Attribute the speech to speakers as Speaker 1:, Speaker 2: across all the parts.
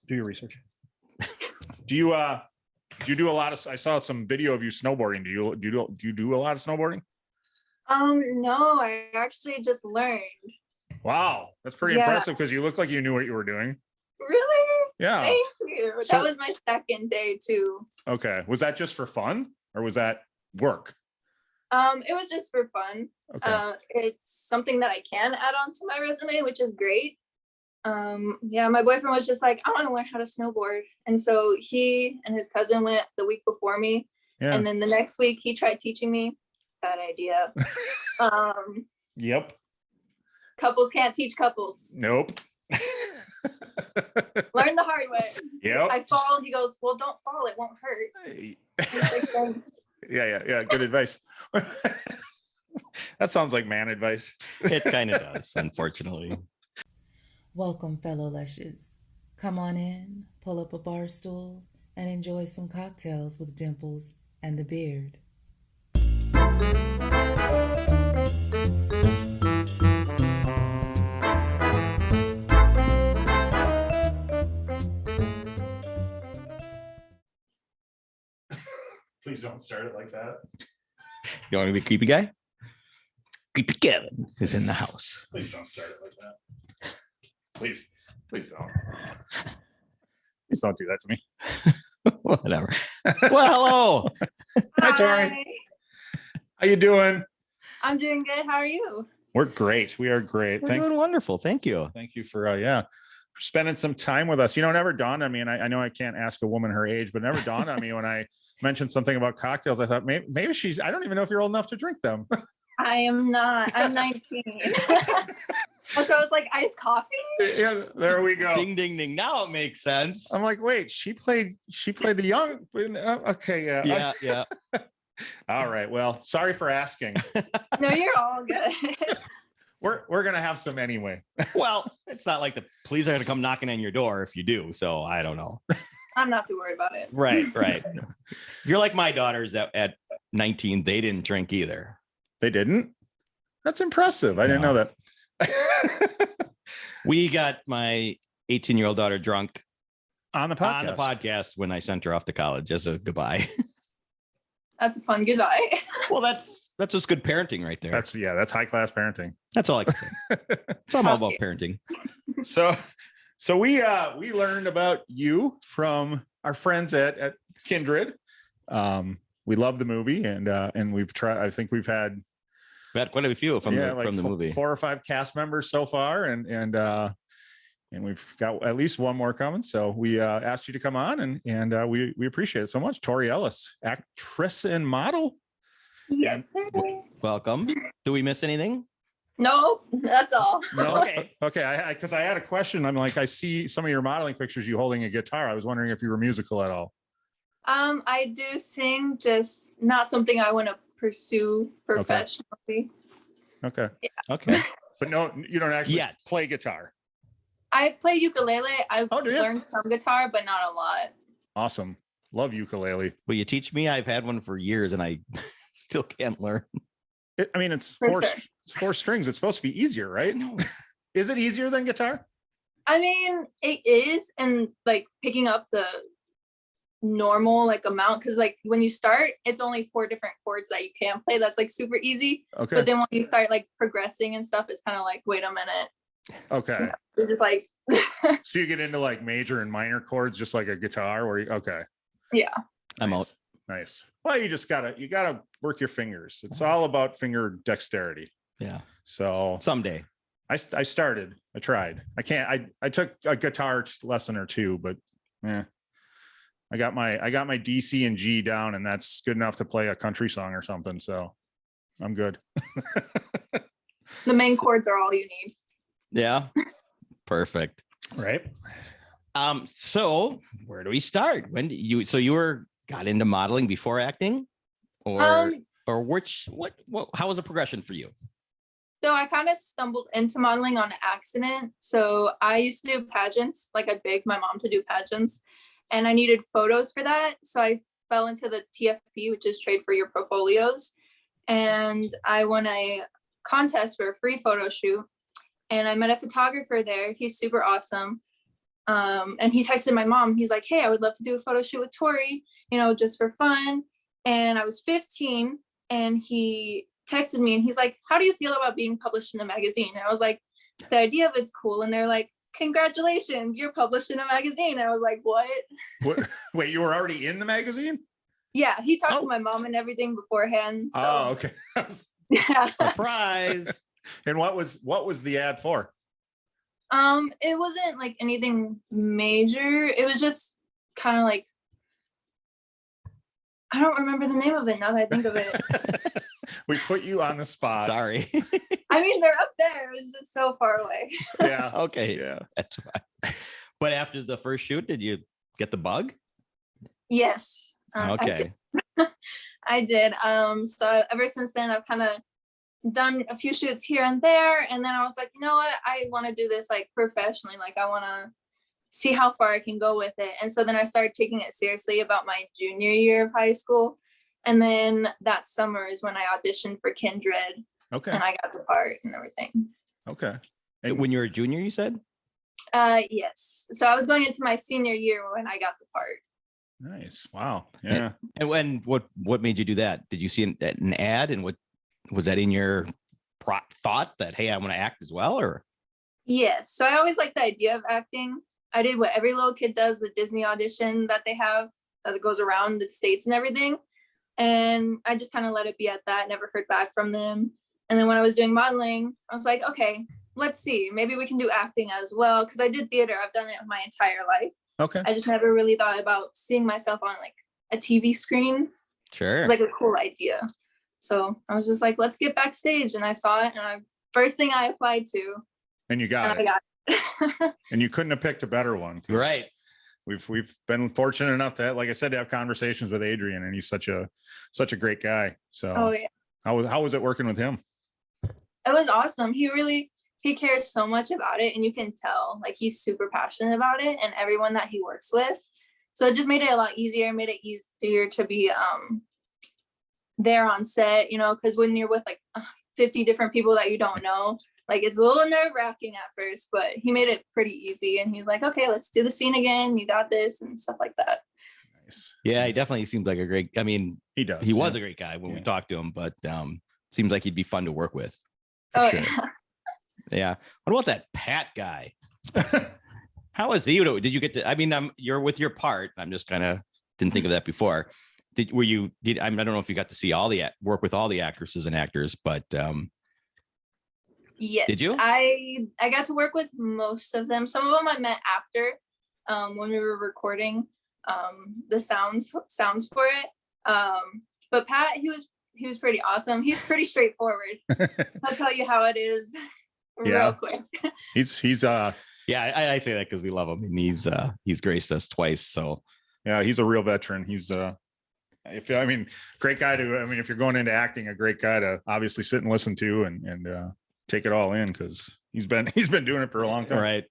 Speaker 1: Do your research. Do you do a lot of? I saw some video of you snowboarding. Do you do a lot of snowboarding?
Speaker 2: No, I actually just learned.
Speaker 1: Wow, that's pretty impressive because you look like you knew what you were doing.
Speaker 2: Really?
Speaker 1: Yeah.
Speaker 2: Thank you. That was my second day too.
Speaker 1: Okay. Was that just for fun or was that work?
Speaker 2: It was just for fun.
Speaker 1: Okay.
Speaker 2: It's something that I can add on to my resume, which is great. My boyfriend was just like, I want to learn how to snowboard. And so he and his cousin went the week before me. Yeah. And then the next week he tried teaching me. Bad idea.
Speaker 1: Yep.
Speaker 2: Couples can't teach couples.
Speaker 1: Nope.
Speaker 2: Learn the hard way.
Speaker 1: Yep.
Speaker 2: I fall. He goes, well, don't fall. It won't hurt.
Speaker 1: Yeah. Good advice. That sounds like man advice.
Speaker 3: It kind of does, unfortunately.
Speaker 4: Welcome, fellow lushes. Come on in, pull up a bar stool, and enjoy some cocktails with Dimples and the Beard.
Speaker 1: Please don't start it like that.
Speaker 3: You want me to be a creepy guy? Creepy Kevin is in the house.
Speaker 1: Please don't start it like that. Please don't. Please don't do that to me.
Speaker 3: Whatever. Well, hello.
Speaker 1: Hi, Tori. How you doing?
Speaker 2: I'm doing good. How are you?
Speaker 1: We're great. We are great.
Speaker 3: We're doing wonderful. Thank you.
Speaker 1: Thank you for for spending some time with us. You know, it never dawned on me, and I know I can't ask a woman her age, but it never dawned on me when I mentioned something about cocktails. I thought maybe she's, I don't even know if you're old enough to drink them.
Speaker 2: I am not. I'm 19. So I was like, iced coffee?
Speaker 1: Yeah, there we go.
Speaker 3: Ding, ding, ding. Now it makes sense.
Speaker 1: I'm like, wait, she played the young. Okay,
Speaker 3: yeah.
Speaker 1: All right. Well, sorry for asking.
Speaker 2: No, you're all good.
Speaker 1: We're gonna have some anyway.
Speaker 3: Well, it's not like the police are gonna come knocking on your door if you do. So I don't know.
Speaker 2: I'm not too worried about it.
Speaker 3: Right. You're like my daughters that at 19, they didn't drink either.
Speaker 1: They didn't? That's impressive. I didn't know that.
Speaker 3: We got my 18-year-old daughter drunk
Speaker 1: on the podcast
Speaker 3: when I sent her off to college as a goodbye.
Speaker 2: That's a fun goodbye.
Speaker 3: Well, that's just good parenting right there.
Speaker 1: That's high class parenting.
Speaker 3: That's all I can say. It's all about parenting.
Speaker 1: So we learned about you from our friends at Kindred. We love the movie and we've tried. I think we've had
Speaker 3: quite a few from the movie.
Speaker 1: 4 or 5 cast members so far, and we've got at least one more coming. So we asked you to come on, and we appreciate it so much. Tori Ellis, actress and model.
Speaker 2: Yes, sir.
Speaker 3: Welcome. Do we miss anything?
Speaker 2: No, that's all.
Speaker 1: No? Okay. Because I had a question. I'm like, I see some of your modeling pictures, you holding a guitar. I was wondering if you were musical at all.
Speaker 2: I do sing, just not something I want to pursue professionally.
Speaker 1: Okay.
Speaker 2: Yeah.
Speaker 3: Okay.
Speaker 1: But no, you don't actually play guitar.
Speaker 2: I play ukulele. I've
Speaker 1: do you?
Speaker 2: learned some guitar, but not a lot.
Speaker 1: Awesome. Love ukulele.
Speaker 3: Will you teach me? I've had one for years and I still can't learn.
Speaker 1: It's four strings. It's supposed to be easier, right?
Speaker 3: No.
Speaker 1: Is it easier than guitar?
Speaker 2: I mean, it is, and like picking up the normal amount, because when you start, it's only 4 different chords that you can play. That's super easy. Okay. But then when you start progressing and stuff, it's kind of wait a minute.
Speaker 1: Okay.
Speaker 2: It's just
Speaker 1: so you get into major and minor chords just like a guitar, or okay.
Speaker 2: Yeah.
Speaker 3: I'm out.
Speaker 1: Nice. Well, you just gotta work your fingers. It's all about finger dexterity.
Speaker 3: Yeah.
Speaker 1: So
Speaker 3: someday.
Speaker 1: I started. I tried. I can't. I took a guitar lesson or 2, but I got my D, C, and G down, and that's good enough to play a country song or something. So I'm good.
Speaker 2: The main chords are all you need.
Speaker 3: Yeah. Perfect.
Speaker 1: Right.
Speaker 3: So where do we start? When you got into modeling before acting, or how was the progression for you?
Speaker 2: So I kind of stumbled into modeling on accident. So I used to do pageants. I begged my mom to do pageants, and I needed photos for that. So I fell into the TFP, which is Trade for Your Portfolios. And I won a contest for a free photo shoot. And I met a photographer there. He's super awesome. And he texted my mom. He's like, hey, I would love to do a photo shoot with Tori, just for fun. And I was 15, and he texted me and he's like, how do you feel about being published in a magazine? And I was like, the idea of it's cool. And they're like, congratulations, you're published in a magazine. And I was like, what?
Speaker 1: Wait, you were already in the magazine?
Speaker 2: Yeah, he talked to my mom and everything beforehand. So.
Speaker 1: Oh, okay.
Speaker 2: Yeah.
Speaker 3: Surprise.
Speaker 1: And what was the ad for?
Speaker 2: It wasn't like anything major. It was just kind of like, I don't remember the name of it now that I think of it.
Speaker 1: We put you on the spot.
Speaker 3: Sorry.
Speaker 2: I mean, they're up there. It was just so far away.
Speaker 1: Yeah.
Speaker 3: Okay.
Speaker 1: Yeah.
Speaker 3: That's fine. But after the first shoot, did you get the bug?
Speaker 2: Yes.
Speaker 3: Okay.
Speaker 2: I did. So ever since then, I've kind of done a few shoots here and there. And then I was like, you know what? I want to do this like professionally. Like I want to see how far I can go with it. And so then I started taking it seriously about my junior year of high school. And then that summer is when I auditioned for Kindred.
Speaker 1: Okay.
Speaker 2: And I got the part and everything.
Speaker 1: Okay.
Speaker 3: When you were a junior, you said?
Speaker 2: Yes. So I was going into my senior year when I got the part.
Speaker 1: Nice. Wow. Yeah.
Speaker 3: And what made you do that? Did you see an ad, and what was that in your thought that, hey, I want to act as well? Or
Speaker 2: Yes. So I always liked the idea of acting. I did what every little kid does, the Disney audition that they have that goes around the states and everything. And I just kind of let it be at that, never heard back from them. And then when I was doing modeling, I was like, okay, let's see, maybe we can do acting as well. Cause I did theater. I've done it my entire life.
Speaker 1: Okay.
Speaker 2: I just never really thought about seeing myself on like a TV screen.
Speaker 3: sure.
Speaker 2: It's like a cool idea. So I was just like, let's get backstage. And I saw it, and first thing I applied to,
Speaker 1: And you got
Speaker 2: and
Speaker 1: it.
Speaker 2: I got it.
Speaker 1: And you couldn't have picked a better one. 'Cause
Speaker 3: Right.
Speaker 1: We've been fortunate enough to, like I said, to have conversations with Adrian, and he's such a great guy. So
Speaker 2: Oh yeah.
Speaker 1: how was it working with him?
Speaker 2: It was awesome. He cares so much about it, and you can tell like he's super passionate about it, and everyone that he works with. So it just made it a lot easier, made it easier to be there on set, because when you're with like 50 different people that you don't know, like it's a little nerve-wracking at first, but he made it pretty easy, and he's like, okay, let's do the scene again, you got this, and stuff like that.
Speaker 1: Nice.
Speaker 3: Yeah, he
Speaker 1: Nice.
Speaker 3: definitely seemed like a great, I mean,
Speaker 1: He does.
Speaker 3: he was
Speaker 1: yeah.
Speaker 3: a great guy when we
Speaker 1: Yeah.
Speaker 3: talked to him, but seems like he'd be fun to work with.
Speaker 2: Oh
Speaker 1: sure.
Speaker 2: yeah.
Speaker 3: Yeah. What about that Pat guy? How is he? Did you get to, I mean, you're with your part. I'm just kind of didn't think of that before. I don't know if you got to see work with all the actresses and actors, but
Speaker 2: Yes.
Speaker 3: Did you?
Speaker 2: I got to work with most of them. Some of them I met after when we were recording the sounds for it. But Pat, he was pretty awesome. He's pretty straightforward. I'll tell you how it is
Speaker 1: Yeah.
Speaker 2: real quick.
Speaker 1: He's
Speaker 3: yeah, I say that because we love him, and he's graced us twice. So
Speaker 1: yeah, he's a real veteran. He's great guy if you're going into acting, a great guy to obviously sit and listen to and take it all in, because he's been doing it for a long time.
Speaker 3: right.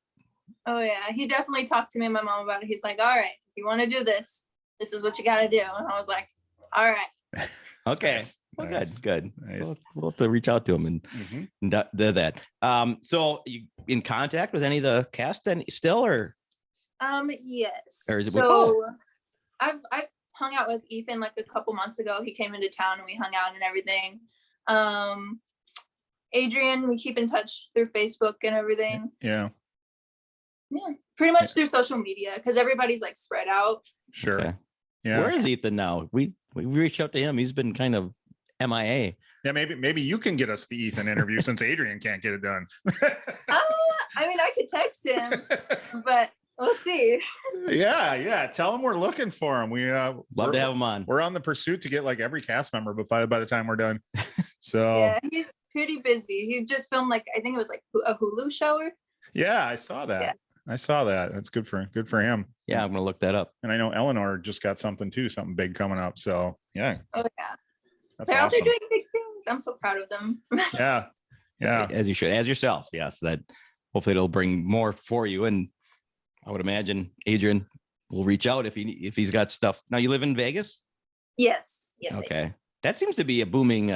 Speaker 2: Oh yeah, he definitely talked to me and my mom about it. He's like, all right, if you want to do this, this is what you got to do. And I was like, all right.
Speaker 3: Okay.
Speaker 1: Nice.
Speaker 3: Well,
Speaker 1: Nice.
Speaker 3: good.
Speaker 1: Nice.
Speaker 3: We'll have to reach out to him and
Speaker 1: Mhm.
Speaker 3: do that. So you in contact with any of the cast still, or?
Speaker 2: Yes.
Speaker 3: Or is it-
Speaker 2: So I've hung out with Ethan like a couple months ago. He came into town and we hung out and everything. Adrian, we keep in touch through Facebook and everything.
Speaker 1: Yeah,
Speaker 2: Yeah, pretty much through social media, because everybody's like spread out.
Speaker 1: sure.
Speaker 3: Okay.
Speaker 1: Yeah.
Speaker 3: Where is Ethan now? We reached out to him. He's been kind of MIA.
Speaker 1: Yeah, maybe you can get us the Ethan interview since Adrian can't get it done.
Speaker 2: I mean, I could text him, but we'll see.
Speaker 1: Yeah. Tell him we're looking for him.
Speaker 3: Love to have him on.
Speaker 1: We're on the pursuit to get like every cast member by the time we're done. So
Speaker 2: Yeah, he's pretty busy. He just filmed like, I think it was like a Hulu show.
Speaker 1: yeah, I saw that.
Speaker 2: Yeah.
Speaker 1: I saw that. That's good for him.
Speaker 3: Yeah, I'm gonna look that up.
Speaker 1: And I know Eleanor just got something big coming up. So yeah,
Speaker 2: Oh yeah,
Speaker 1: that's
Speaker 2: they're out there
Speaker 1: awesome.
Speaker 2: doing big things. I'm so proud of them.
Speaker 1: Yeah.
Speaker 3: As you should, as yourself. Yes, that hopefully it'll bring more for you. And I would imagine Adrian will reach out if he's got stuff. Now you live in Vegas?
Speaker 2: Yes. I do.
Speaker 3: Okay. That seems to be a booming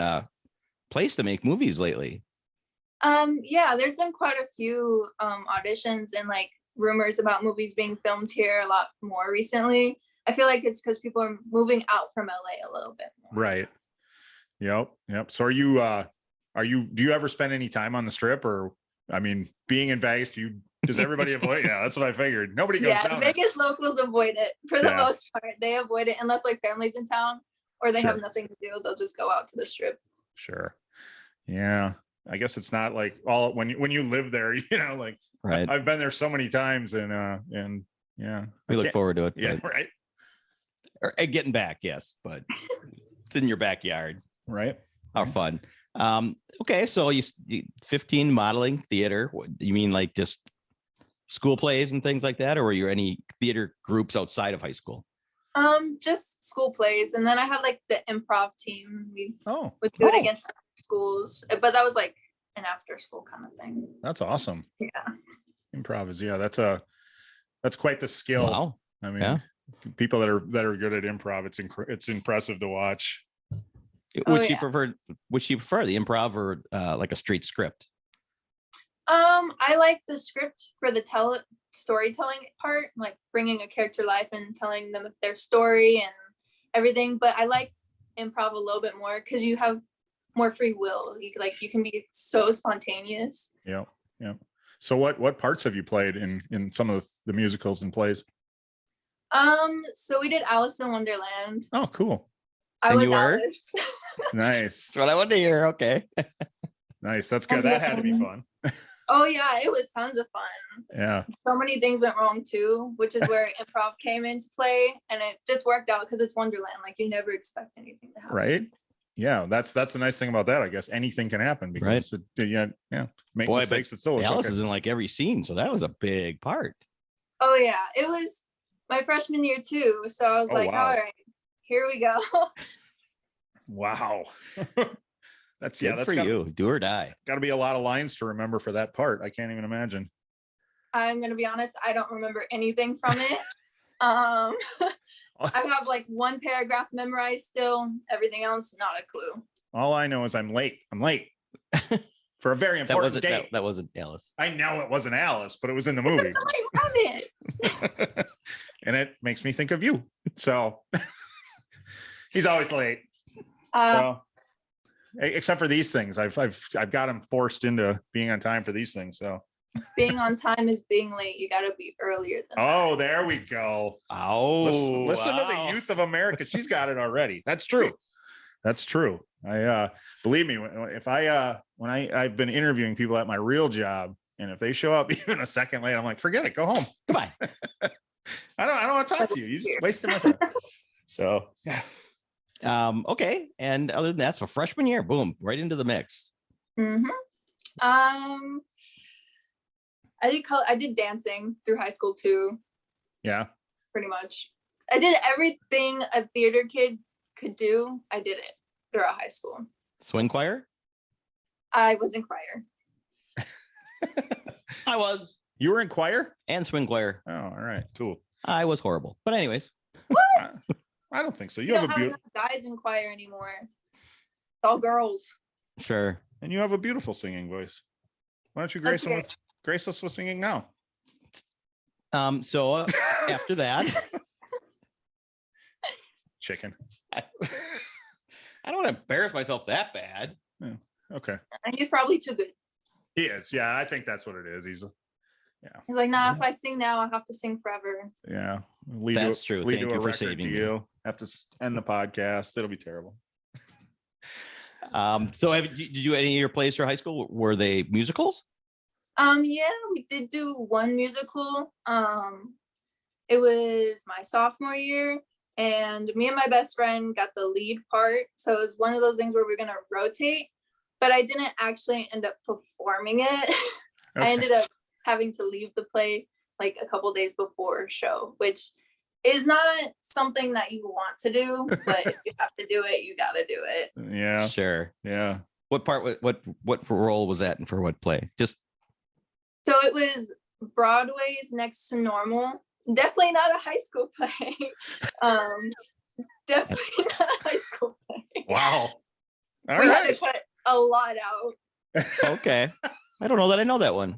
Speaker 3: place to make movies lately.
Speaker 2: Yeah, there's been quite a few auditions, and like rumors about movies being filmed here a lot more recently. I feel like it's because people are moving out from LA a little bit more.
Speaker 1: Right. Yep. So do you ever spend any time on the strip, or, I mean, being in Vegas, does everybody avoid? Yeah, that's what I figured. Nobody goes
Speaker 2: Yeah,
Speaker 1: down there.
Speaker 2: Vegas locals avoid it for the most part. They avoid it unless like family's in town or they have nothing to do. They'll just go out to the strip.
Speaker 1: Sure. Yeah. I guess it's not like all when you live there, like
Speaker 3: Right.
Speaker 1: I've been there so many times and yeah.
Speaker 3: We look forward to it.
Speaker 1: Yeah.
Speaker 3: but-
Speaker 1: Right.
Speaker 3: Or getting back, yes, but it's in your backyard.
Speaker 1: Right.
Speaker 3: How fun. Okay, so you 15 modeling theater. What, you mean like just school plays and things like that, or were you any theater groups outside of high school?
Speaker 2: Just school plays, and then I had like the improv team. We would do it
Speaker 1: Oh.
Speaker 2: against schools, but that was like an after school kind of thing.
Speaker 1: That's awesome.
Speaker 2: Yeah.
Speaker 1: Improv is, that's quite the skill.
Speaker 3: Wow.
Speaker 1: I mean,
Speaker 3: Yeah.
Speaker 1: people that are good at improv, it's impressive to watch.
Speaker 3: Which you prefer? Which you prefer, the improv or like a straight script?
Speaker 2: I like the script for the storytelling part, like bringing a character life and telling them their story and everything. But I like improv a little bit more because you have more free will. You can be so spontaneous.
Speaker 1: Yeah. So what parts have you played in some of the musicals and plays?
Speaker 2: So we did Alice in Wonderland.
Speaker 1: Oh, cool.
Speaker 2: I
Speaker 3: And
Speaker 2: was
Speaker 3: you were?
Speaker 2: Alice.
Speaker 1: Nice.
Speaker 3: That's what I wanted to hear. Okay.
Speaker 1: Nice. That's good. That had to be fun.
Speaker 2: Oh yeah, it was tons of fun.
Speaker 1: Yeah.
Speaker 2: So many things went wrong too, which is where improv came into play, and it just worked out because it's Wonderland. Like you never expect anything to happen.
Speaker 1: Right. Yeah. That's the nice thing about that. I guess anything can happen because make
Speaker 3: Boy,
Speaker 1: mistakes. It's still
Speaker 3: Alice
Speaker 1: okay.
Speaker 3: is in like every scene, so that was a big part.
Speaker 2: Oh yeah, it was my freshman year too. So I was
Speaker 1: Oh,
Speaker 2: like,
Speaker 1: wow.
Speaker 2: all right, here we go.
Speaker 1: Wow. That's
Speaker 3: Good for you. Do or die.
Speaker 1: Got to be a lot of lines to remember for that part. I can't even imagine.
Speaker 2: I'm gonna be honest, I don't remember anything from it. I have like one paragraph memorized still. Everything else, not a clue.
Speaker 1: All I know is I'm late. For a very important date.
Speaker 3: That wasn't Alice.
Speaker 1: I know it wasn't Alice, but it was in the movie.
Speaker 2: I love it.
Speaker 1: And it makes me think of you. So he's always late. So, except for these things, I've got him forced into being on time for these things. So
Speaker 2: being on time is being late. You gotta be earlier than
Speaker 1: oh, there we go.
Speaker 3: Oh,
Speaker 1: Listen to the youth of America. She's got it already. That's true. That's true. I believe me, if I've been interviewing people at my real job, and if they show up even a second late, I'm like, forget it, go home.
Speaker 3: Goodbye.
Speaker 1: I don't want to talk to you. You just wasted my time. So yeah.
Speaker 3: Okay. And other than that, so freshman year, boom, right into the mix.
Speaker 2: Mm-hmm. I did dancing through high school too.
Speaker 1: Yeah.
Speaker 2: Pretty much. I did everything a theater kid could do. I did it throughout high school.
Speaker 3: Swing choir?
Speaker 2: I was in choir.
Speaker 3: I was.
Speaker 1: You were in choir?
Speaker 3: And swing choir.
Speaker 1: Oh, all right, cool.
Speaker 3: I was horrible. But anyways.
Speaker 2: What?
Speaker 1: I don't think so.
Speaker 2: You
Speaker 1: You
Speaker 2: don't
Speaker 1: have a
Speaker 2: have
Speaker 1: beautiful,
Speaker 2: enough guys in choir anymore. It's all girls.
Speaker 3: Sure.
Speaker 1: and you have a beautiful singing voice. Why don't you grace us with singing now?
Speaker 3: So after that,
Speaker 1: Chicken.
Speaker 3: I don't want to embarrass myself that bad.
Speaker 1: Yeah. Okay.
Speaker 2: He's probably too good.
Speaker 1: He is. Yeah, I think that's what it is. He's
Speaker 2: He's like, nah, if I sing now, I have to sing forever.
Speaker 1: yeah.
Speaker 3: That's true.
Speaker 1: Lead
Speaker 3: Thank
Speaker 1: to
Speaker 3: you
Speaker 1: a
Speaker 3: for
Speaker 1: record
Speaker 3: saving me.
Speaker 1: deal. Have to end the podcast. It'll be terrible.
Speaker 3: So did you do any of your plays for high school? Were they musicals?
Speaker 2: Yeah, we did do one musical. It was my sophomore year, and me and my best friend got the lead part. So it was one of those things where we're gonna rotate, but I didn't actually end up performing it.
Speaker 1: Okay.
Speaker 2: I ended up having to leave the play like a couple days before show, which is not something that you want to do, but if you have to do it, you gotta do it.
Speaker 1: Yeah.
Speaker 3: Sure.
Speaker 1: Yeah.
Speaker 3: What part? What role was that, and for what play? Just
Speaker 2: So it was Broadway's Next to Normal. Definitely not a high school play. Definitely not a high school play.
Speaker 1: Wow. All
Speaker 2: We had
Speaker 1: right.
Speaker 2: to cut a lot out.
Speaker 3: okay. I don't know that I know that one.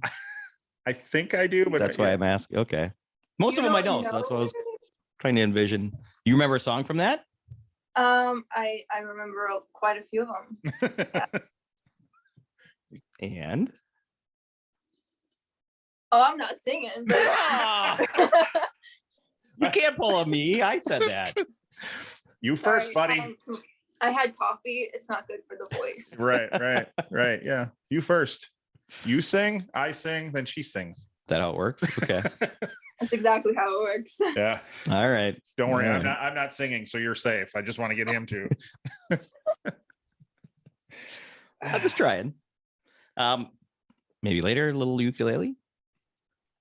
Speaker 1: I think I do, but
Speaker 3: That's why I'm asking. Okay. Most of them I know, so that's what I was trying to envision. You remember a song from that?
Speaker 2: I remember quite a few of them.
Speaker 3: And
Speaker 2: Oh, I'm not singing. But...
Speaker 3: you can't pull a me. I said that.
Speaker 1: You first,
Speaker 2: Sorry,
Speaker 1: buddy.
Speaker 2: I had coffee. It's not good for the voice.
Speaker 1: Right. Yeah. You first. You sing, I sing, then she sings.
Speaker 3: Is that how it works? Okay.
Speaker 2: That's exactly how it works.
Speaker 1: Yeah.
Speaker 3: All right.
Speaker 1: Don't worry.
Speaker 3: All
Speaker 1: I'm
Speaker 3: right.
Speaker 1: not singing, so you're safe. I just want to get him to.
Speaker 3: I'm just trying. Maybe later, a little ukulele.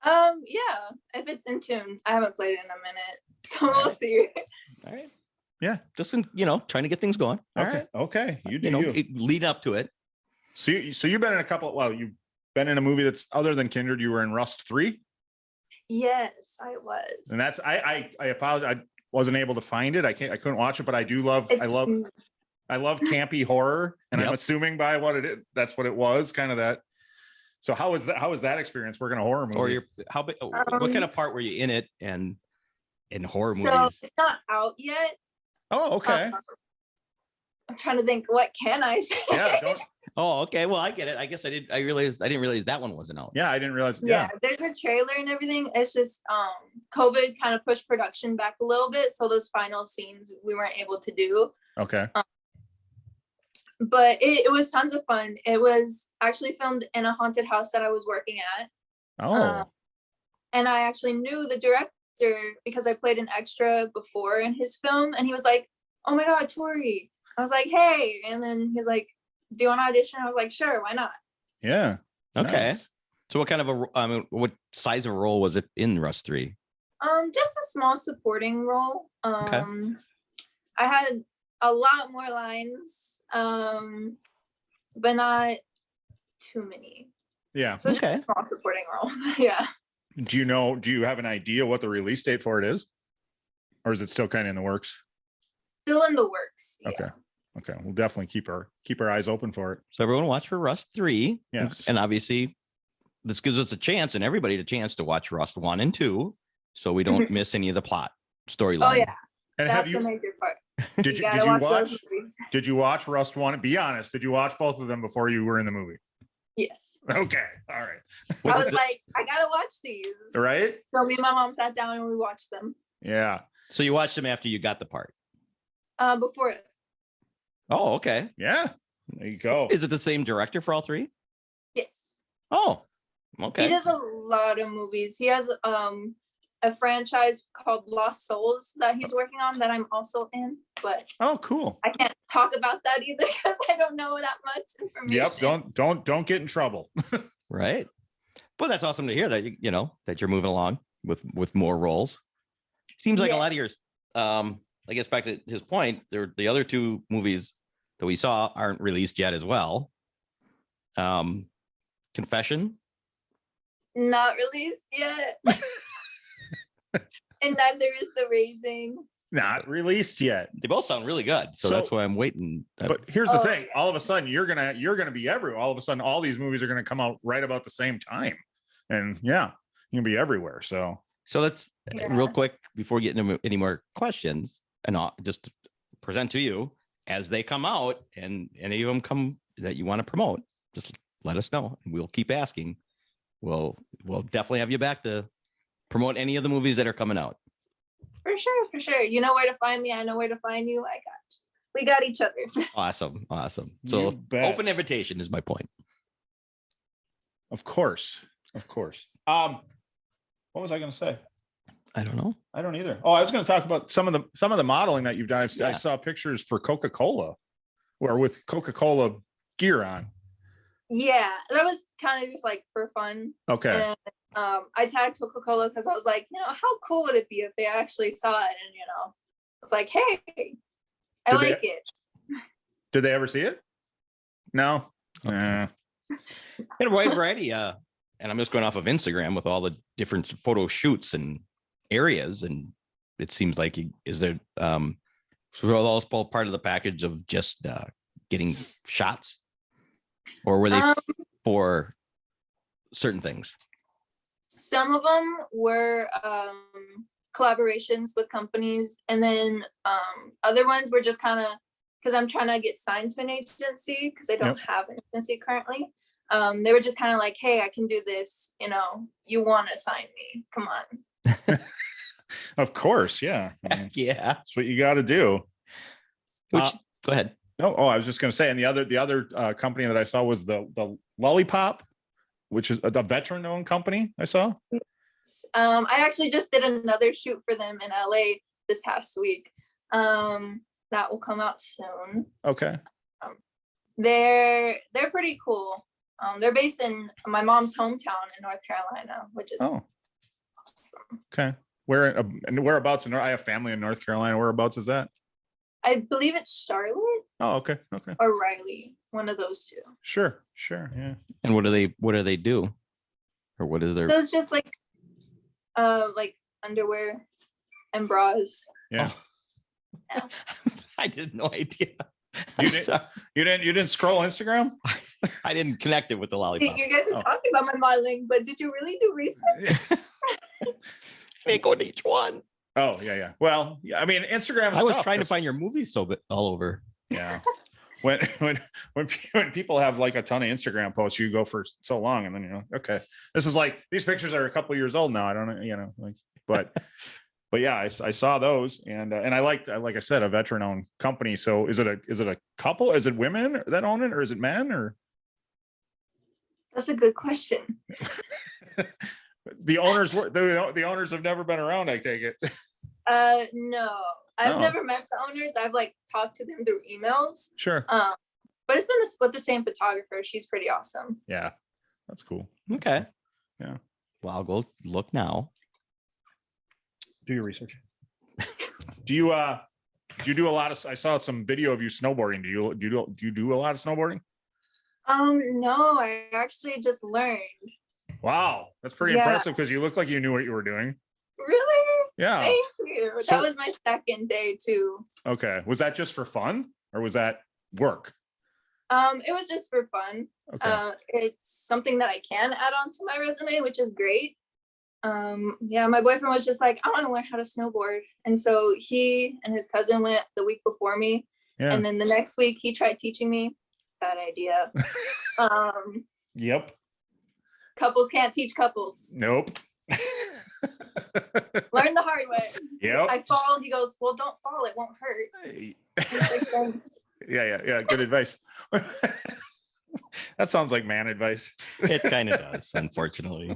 Speaker 2: Yeah, if it's in tune. I haven't played it in a minute, so we'll see.
Speaker 3: All right.
Speaker 1: Yeah.
Speaker 3: Just trying to get things going. All
Speaker 1: Okay.
Speaker 3: right.
Speaker 1: Okay. You do you.
Speaker 3: Lead up to it.
Speaker 1: So you've been in a couple. Well, you've been in a movie that's other than Kindred. You were in Rust 3.
Speaker 2: Yes, I was.
Speaker 1: And that's I apologize. I wasn't able to find it. I couldn't watch it, but I do love I love campy horror, and I'm
Speaker 3: Yep.
Speaker 1: assuming by what it is, that's what it was, kind of that. So how was that experience working a horror movie?
Speaker 3: Or what kind of part were you in it and in horror
Speaker 2: So
Speaker 3: movies?
Speaker 2: it's not out yet.
Speaker 1: Oh, okay.
Speaker 2: I'm trying to think. What can I say?
Speaker 1: Yeah,
Speaker 3: Oh, okay. Well, I get it. I guess I didn't realize that one wasn't out.
Speaker 1: yeah, I didn't realize.
Speaker 2: Yeah,
Speaker 1: Yeah.
Speaker 2: there's a trailer and everything. It's just COVID kind of pushed production back a little bit, so those final scenes we weren't able to do.
Speaker 1: Okay.
Speaker 2: But it was tons of fun. It was actually filmed in a haunted house that I was working at.
Speaker 1: Oh.
Speaker 2: And I actually knew the director because I played an extra before in his film, and he was like, "Oh my God, Tori." I was like, "Hey," and then he was like, "Do you want to audition?" I was like, "Sure, why not?"
Speaker 1: Yeah.
Speaker 3: Okay.
Speaker 1: Nice.
Speaker 3: So what kind of what size of a role was it in Rust 3?
Speaker 2: Just a small supporting role.
Speaker 3: Okay.
Speaker 2: I had a lot more lines, but not too many.
Speaker 1: Yeah.
Speaker 2: So just
Speaker 3: Okay.
Speaker 2: a small supporting role. Yeah.
Speaker 1: Do you have an idea what the release date for it is? Or is it still kind of in the works?
Speaker 2: Still in the works. Yeah.
Speaker 1: Okay. Okay. We'll definitely keep our eyes open for it.
Speaker 3: So everyone watch for Rust 3.
Speaker 1: Yes.
Speaker 3: And obviously this gives us a chance and everybody a chance to watch Rust 1 and 2 so we don't miss any of the plot storyline.
Speaker 2: Oh yeah,
Speaker 1: And
Speaker 2: that's the major part.
Speaker 1: did you
Speaker 2: gotta
Speaker 1: watch
Speaker 2: those movies.
Speaker 1: did you watch Rust 1? Be honest, did you watch both of them before you were in the movie?
Speaker 2: Yes.
Speaker 1: Okay. All right.
Speaker 2: I was like, I gotta watch these.
Speaker 1: Right?
Speaker 2: So me and my mom sat down and we watched them.
Speaker 1: Yeah.
Speaker 3: So you watched them after you got the part.
Speaker 2: Before it.
Speaker 3: Oh, okay.
Speaker 1: Yeah. There you go.
Speaker 3: Is it the same director for all three?
Speaker 2: Yes.
Speaker 3: Oh, okay.
Speaker 2: He does a lot of movies. He has a franchise called Lost Souls that he's working on that I'm also in, but
Speaker 1: Oh, cool.
Speaker 2: I can't talk about that either because I don't know that much information.
Speaker 1: Yep. Don't get in trouble.
Speaker 3: Right. But that's awesome to hear that that you're moving along with more roles. Seems like a lot of yours. I guess back to his point, the other two movies that we saw aren't released yet as well. Confession.
Speaker 2: Not released yet. And neither is The Raising.
Speaker 1: Not released yet.
Speaker 3: They both sound really good, so that's why I'm waiting.
Speaker 1: But here's the thing: all of a sudden, you're gonna be everywhere. All of a sudden, all these movies are gonna come out right about the same time, and yeah, you can be everywhere. So
Speaker 3: let's real quick before we get into any more questions, and I'll just present to you as they come out, and any of them come that you want to promote, just let us know, and we'll keep asking. We'll definitely have you back to promote any of the movies that are coming out.
Speaker 2: For sure. You know where to find me. I know where to find you. I got you. We got each other.
Speaker 3: Awesome.
Speaker 1: You
Speaker 3: So
Speaker 1: bet.
Speaker 3: open invitation is my point.
Speaker 1: Of course. What was I gonna say?
Speaker 3: I don't know.
Speaker 1: I don't either. Oh, I was going to talk about some of the modeling that you've done. I
Speaker 3: Yeah.
Speaker 1: saw pictures for Coca-Cola, or with Coca-Cola gear on.
Speaker 2: Yeah, that was kind of just like for fun.
Speaker 1: Okay.
Speaker 2: And I tagged Coca-Cola because I was like, how cool would it be if they actually saw it? And I was like, hey, I like it.
Speaker 1: Did they ever see it? No.
Speaker 3: And a wide variety. And I'm just going off of Instagram with all the different photo shoots and areas, and it seems like is there so all those part of the package of just getting shots, or were they for certain things?
Speaker 2: Some of them were collaborations with companies, and then other ones were just kind of because I'm trying to get signed to an agency because I don't have an agency currently. They were just kind of like, hey, I can do this, you want to sign me, come on.
Speaker 1: Of course, yeah. I mean,
Speaker 3: Yeah.
Speaker 1: that's what you got to do.
Speaker 3: Go ahead.
Speaker 1: No, I was just going to say, and the other company that I saw was the Lollipop, which is a veteran-owned company. I saw.
Speaker 2: I actually just did another shoot for them in LA this past week. That will come out soon.
Speaker 1: Okay.
Speaker 2: They're pretty cool. They're based in my mom's hometown in North Carolina, which is awesome.
Speaker 1: Okay. Whereabouts I have family in North Carolina. Whereabouts is that?
Speaker 2: I believe it's Charlotte.
Speaker 1: Oh, okay.
Speaker 2: Or Raleigh, one of those two.
Speaker 1: Sure. Yeah.
Speaker 3: And what do they do? Or what is their?
Speaker 2: So it's just like underwear and bras.
Speaker 1: Yeah.
Speaker 2: Yeah.
Speaker 3: I had no idea.
Speaker 1: You didn't scroll Instagram?
Speaker 3: I didn't connect it with the lollipop.
Speaker 2: You guys are talking about my modeling, but did you really do research?
Speaker 3: Make on each one.
Speaker 1: Oh, yeah. Well, yeah, I mean, Instagram is
Speaker 3: I was
Speaker 1: tough
Speaker 3: trying to find your movies all over.
Speaker 1: Yeah. When people have like a ton of Instagram posts, you go for so long and then okay, this is like these pictures are a couple of years old now. I don't know, but yeah, I saw those and I like I said, a veteran owned company. So is it a couple? Is it women that own it or is it men or?
Speaker 2: That's a good question.
Speaker 1: The owners have never been around, I take it.
Speaker 2: No, I've never met the owners. I've talked to them through emails.
Speaker 1: Sure.
Speaker 2: But it's been with the same photographer. She's pretty awesome.
Speaker 1: Yeah, that's cool.
Speaker 3: Okay.
Speaker 1: Yeah.
Speaker 3: Well, I'll go look now.
Speaker 1: Do your research. Do you do a lot of? I saw some video of you snowboarding. Do you do a lot of snowboarding?
Speaker 2: No, I actually just learned.
Speaker 1: Wow, that's pretty impressive because you look like you knew what you were doing.
Speaker 2: Really?
Speaker 1: Yeah.
Speaker 2: Thank you.
Speaker 1: So-
Speaker 2: That was my second day too.
Speaker 1: Okay. Was that just for fun or was that work?
Speaker 2: It was just for fun.
Speaker 1: Okay.
Speaker 2: It's something that I can add on to my resume, which is great. My boyfriend was just like, I want to learn how to snowboard. And so he and his cousin went the week before me.
Speaker 1: Yeah.
Speaker 2: And then the next week he tried teaching me. Bad idea.
Speaker 1: Yep.
Speaker 2: Couples can't teach couples.
Speaker 1: Nope.
Speaker 2: Learn the hard way.
Speaker 1: Yep.
Speaker 2: I fall. He goes, well, don't fall. It won't hurt. I was like, thanks.
Speaker 1: Yeah. Good advice. That sounds like man advice.
Speaker 3: It kind of does, unfortunately.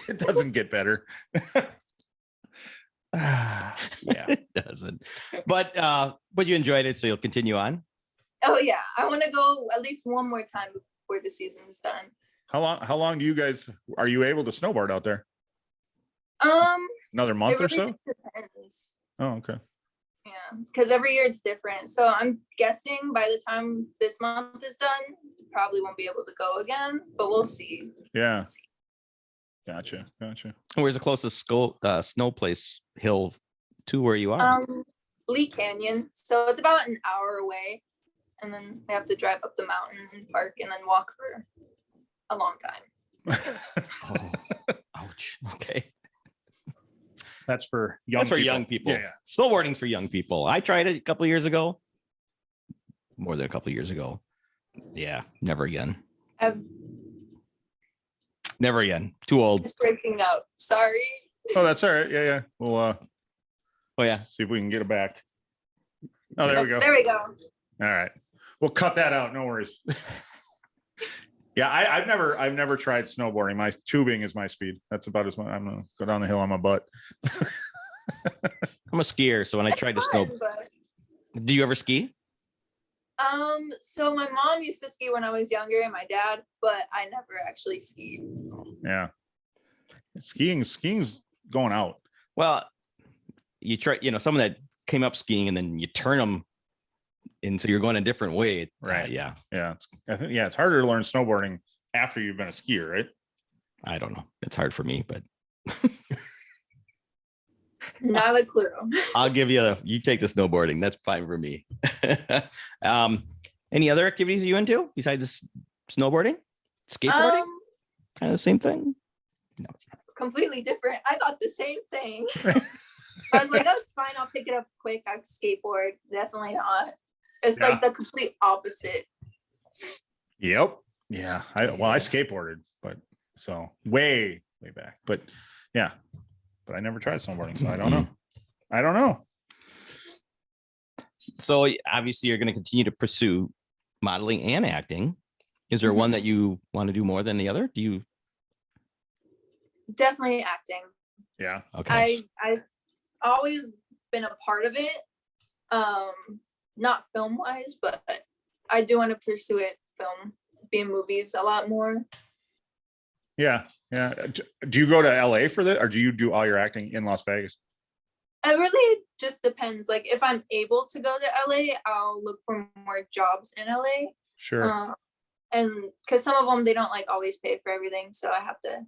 Speaker 1: It doesn't get better. Yeah.
Speaker 3: It doesn't. But you enjoyed it, so you'll continue on.
Speaker 2: Oh yeah, I want to go at least one more time before the season's done.
Speaker 1: How long are you able to snowboard out there? Another month
Speaker 2: it
Speaker 1: or
Speaker 2: really
Speaker 1: so?
Speaker 2: depends.
Speaker 1: Oh, okay.
Speaker 2: Yeah, because every year it's different. So I'm guessing by the time this month is done, probably won't be able to go again, but we'll see.
Speaker 1: Yeah. Gotcha.
Speaker 3: Where's the closest snow place hill to where you are?
Speaker 2: Lee Canyon. So it's about an hour away. And then we have to drive up the mountain and park and then walk for a long time.
Speaker 3: Oh, ouch. Okay.
Speaker 1: That's for
Speaker 3: young people.
Speaker 1: Yeah.
Speaker 3: Snowboarding's for young people. I tried it a couple of years ago. More than a couple of years ago. Yeah, never again. Never again. Too old.
Speaker 2: It's breaking up. Sorry.
Speaker 1: Oh, that's all right. Yeah. We'll see if we can get it back. Oh, there we go.
Speaker 2: There we go.
Speaker 1: All right. We'll cut that out. No worries. Yeah, I've never tried snowboarding. My tubing is my speed. That's about as much. I'm gonna go down the hill on my butt.
Speaker 3: I'm a skier, so when I tried to snow, do you ever ski?
Speaker 2: So my mom used to ski when I was younger, and my dad, but I never actually skied.
Speaker 1: Yeah, skiing's going out.
Speaker 3: Well, you try, someone that came up skiing and then you turn them, and so you're going a different way.
Speaker 1: Right.
Speaker 3: Yeah.
Speaker 1: It's harder to learn snowboarding after you've been a skier, right?
Speaker 3: I don't know. It's hard for me, but
Speaker 2: not a clue.
Speaker 3: I'll give you take the snowboarding. That's fine for me. Any other activities are you into besides snowboarding? Skateboarding? Kind of the same thing? No, it's not.
Speaker 2: completely different. I thought the same thing. I was like, oh, it's fine. I'll pick it up quick. I skateboard. Definitely not. It's
Speaker 1: Yeah.
Speaker 2: like the complete opposite.
Speaker 1: Yep. Yeah. I skateboarded, but so way back. But yeah. But I never tried snowboarding, so I don't know. I don't know.
Speaker 3: So obviously you're going to continue to pursue modeling and acting. Is there one that you want to do more than the other? Do you?
Speaker 2: Definitely acting.
Speaker 1: Yeah.
Speaker 3: Okay.
Speaker 2: I've always been a part of it. Not film wise, but I do want to pursue it be in movies a lot more.
Speaker 1: Yeah. Yeah. Do you go to LA for that, or do you do all your acting in Las Vegas?
Speaker 2: It really just depends. Like if I'm able to go to LA, I'll look for more jobs in LA.
Speaker 1: Sure.
Speaker 2: And because some of them they don't like always pay for everything, so I have to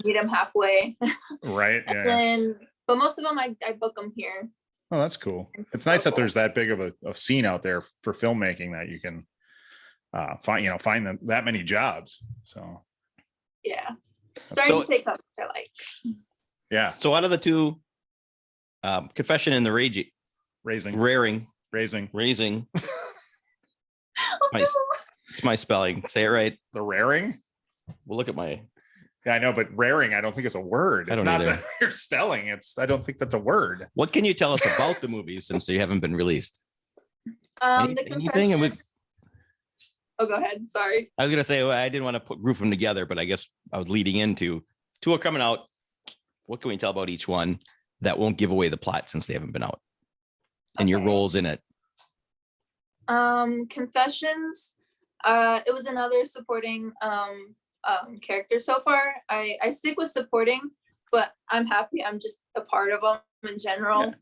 Speaker 2: meet them halfway.
Speaker 1: Right.
Speaker 2: And
Speaker 1: Yeah.
Speaker 2: then, but most of them I book them here.
Speaker 1: Oh, that's cool. It's nice that there's that big of a scene out there for filmmaking that you can find that many jobs. So
Speaker 2: Yeah, starting
Speaker 3: So-
Speaker 2: to take up. I like.
Speaker 1: yeah,
Speaker 3: So out of the two, Confession and the
Speaker 1: raising.
Speaker 3: Raring,
Speaker 1: Oh,
Speaker 3: my- it's my spelling. Say it right.
Speaker 1: the raring.
Speaker 3: We'll look at my.
Speaker 1: Yeah, I know, but raring, I don't think it's a word.
Speaker 3: I
Speaker 1: It's
Speaker 3: don't
Speaker 1: not
Speaker 3: either.
Speaker 1: that you're spelling. I don't think that's a word.
Speaker 3: What can you tell us about the movies since they haven't been released?
Speaker 2: The
Speaker 3: Anything?
Speaker 2: confession. Oh, go ahead. Sorry.
Speaker 3: I was gonna say, well, I didn't want to group them together, but I guess I was leading into two are coming out. What can we tell about each one that won't give away the plot since they haven't been out? And your
Speaker 2: Okay.
Speaker 3: roles in it.
Speaker 2: Confessions. It was another supporting character so far. I stick with supporting, but I'm happy I'm just a part of them in general.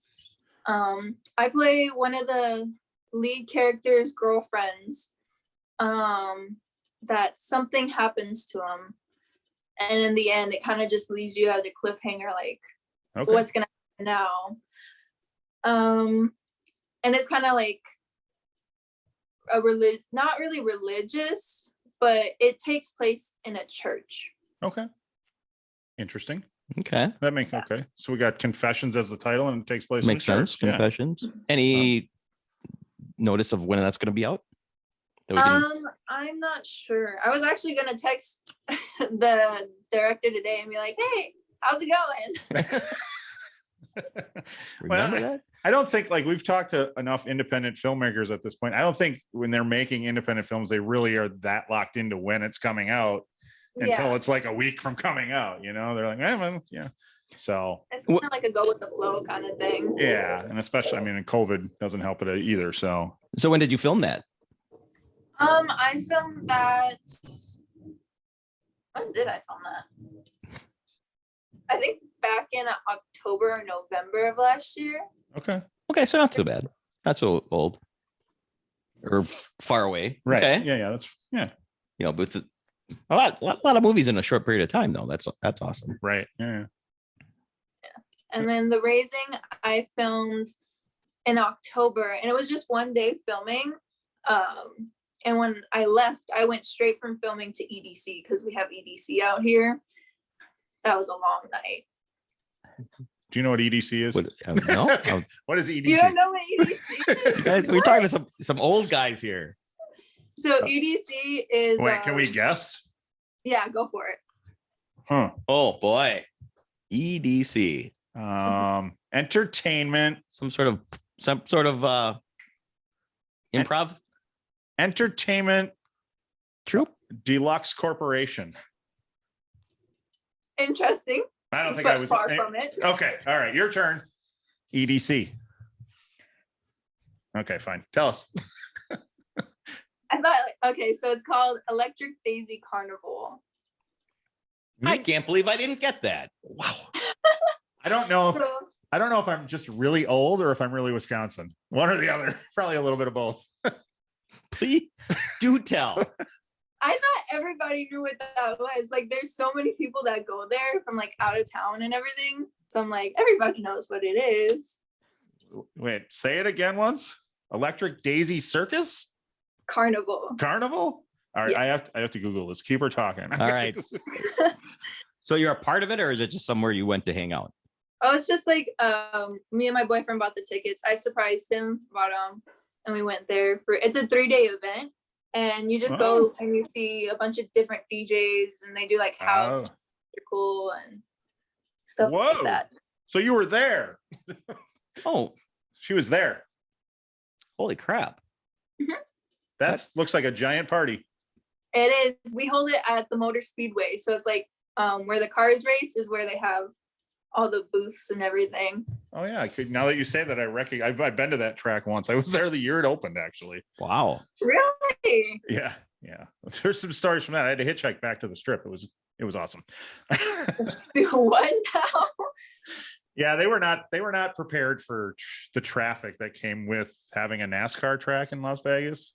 Speaker 2: I play one of the lead character's girlfriends. That something happens to him, and in the end, it kind of just leaves you at the cliffhanger, like
Speaker 1: Okay.
Speaker 2: what's gonna happen now. And it's kind of like not really religious, but it takes place in a church.
Speaker 1: Okay. Interesting.
Speaker 3: Okay.
Speaker 1: That makes okay. So we got Confessions as the title, and it takes place
Speaker 3: Makes
Speaker 1: in a
Speaker 3: sense.
Speaker 1: church. Yeah.
Speaker 3: Confessions. Any notice of when that's going to be out? That we can-
Speaker 2: I'm not sure. I was actually gonna text the director today and be like, "Hey, how's it going?"
Speaker 3: remember
Speaker 1: well,
Speaker 3: that?
Speaker 1: I don't think we've talked to enough independent filmmakers at this point. I don't think when they're making independent films, they really are that locked into when it's coming out until it's like a week from coming out. They're like, well, yeah. So
Speaker 2: It's kind of like a go with the flow kind of thing.
Speaker 1: yeah, and especially, and COVID doesn't help it either. So
Speaker 3: So when did you film that?
Speaker 2: I filmed that. When did I film that? I think back in October or November of last year.
Speaker 1: okay,
Speaker 3: Okay, so not too bad. Not so old or far away.
Speaker 1: right?
Speaker 3: Okay.
Speaker 1: Yeah, that's
Speaker 3: With a lot of movies in a short period of time, though. That's awesome.
Speaker 1: right. Yeah.
Speaker 2: And then the raising I filmed in October, and it was just one day filming. And when I left, I went straight from filming to EDC because we have EDC out here. That was a long night.
Speaker 1: Do you know what EDC is?
Speaker 3: No.
Speaker 1: Okay. What is EDC?
Speaker 2: You don't know what EDC is?
Speaker 3: Guys, we're talking to some old guys here.
Speaker 2: So EDC is.
Speaker 1: Wait, can we guess?
Speaker 2: Yeah, go for it.
Speaker 1: Huh.
Speaker 3: Oh boy. EDC.
Speaker 1: Entertainment.
Speaker 3: Some sort of improv
Speaker 1: Entertainment
Speaker 3: troupe.
Speaker 1: Deluxe Corporation.
Speaker 2: Interesting.
Speaker 1: I don't think
Speaker 2: but
Speaker 1: I was
Speaker 2: far from it.
Speaker 1: Okay. All right. Your turn. EDC. Okay, fine. Tell us.
Speaker 2: I thought, okay, so it's called Electric Daisy Carnival.
Speaker 3: I can't believe I didn't get that.
Speaker 1: Wow. I don't know.
Speaker 2: So
Speaker 1: I don't know if I'm just really old or if I'm really Wisconsin. One or the other. Probably a little bit of both.
Speaker 3: Please do tell.
Speaker 2: I thought everybody knew what that was. Like, there's so many people that go there from like out of town and everything. So I'm like, everybody knows what it is.
Speaker 1: Wait, say it again once. Electric Daisy Circus?
Speaker 2: Carnival.
Speaker 1: Carnival? All right,
Speaker 2: Yes.
Speaker 1: I have to Google this. Keep her talking.
Speaker 3: All right. So you're a part of it, or is it just somewhere you went to hang out?
Speaker 2: Oh, it's just like me and my boyfriend bought the tickets. I surprised him, bought them, and we went there for. It's a 3-day event, and you just go and you see a bunch of different DJs, and they do like house, cool, and stuff like that.
Speaker 1: So you were there.
Speaker 3: Oh,
Speaker 1: she was there.
Speaker 3: Holy crap!
Speaker 1: That looks like a giant party.
Speaker 2: It is. We hold it at the Motor Speedway, so it's like where the cars race is where they have all the booths and everything.
Speaker 1: Oh yeah, I could. Now that you say that, I recognize. I've been to that track once. I was there the year it opened, actually.
Speaker 3: Wow.
Speaker 2: Really?
Speaker 1: Yeah. There's some stories from that. I had to hitchhike back to the strip. It was awesome.
Speaker 2: Do what now?
Speaker 1: Yeah, they were not prepared for the traffic that came with having a NASCAR track in Las Vegas.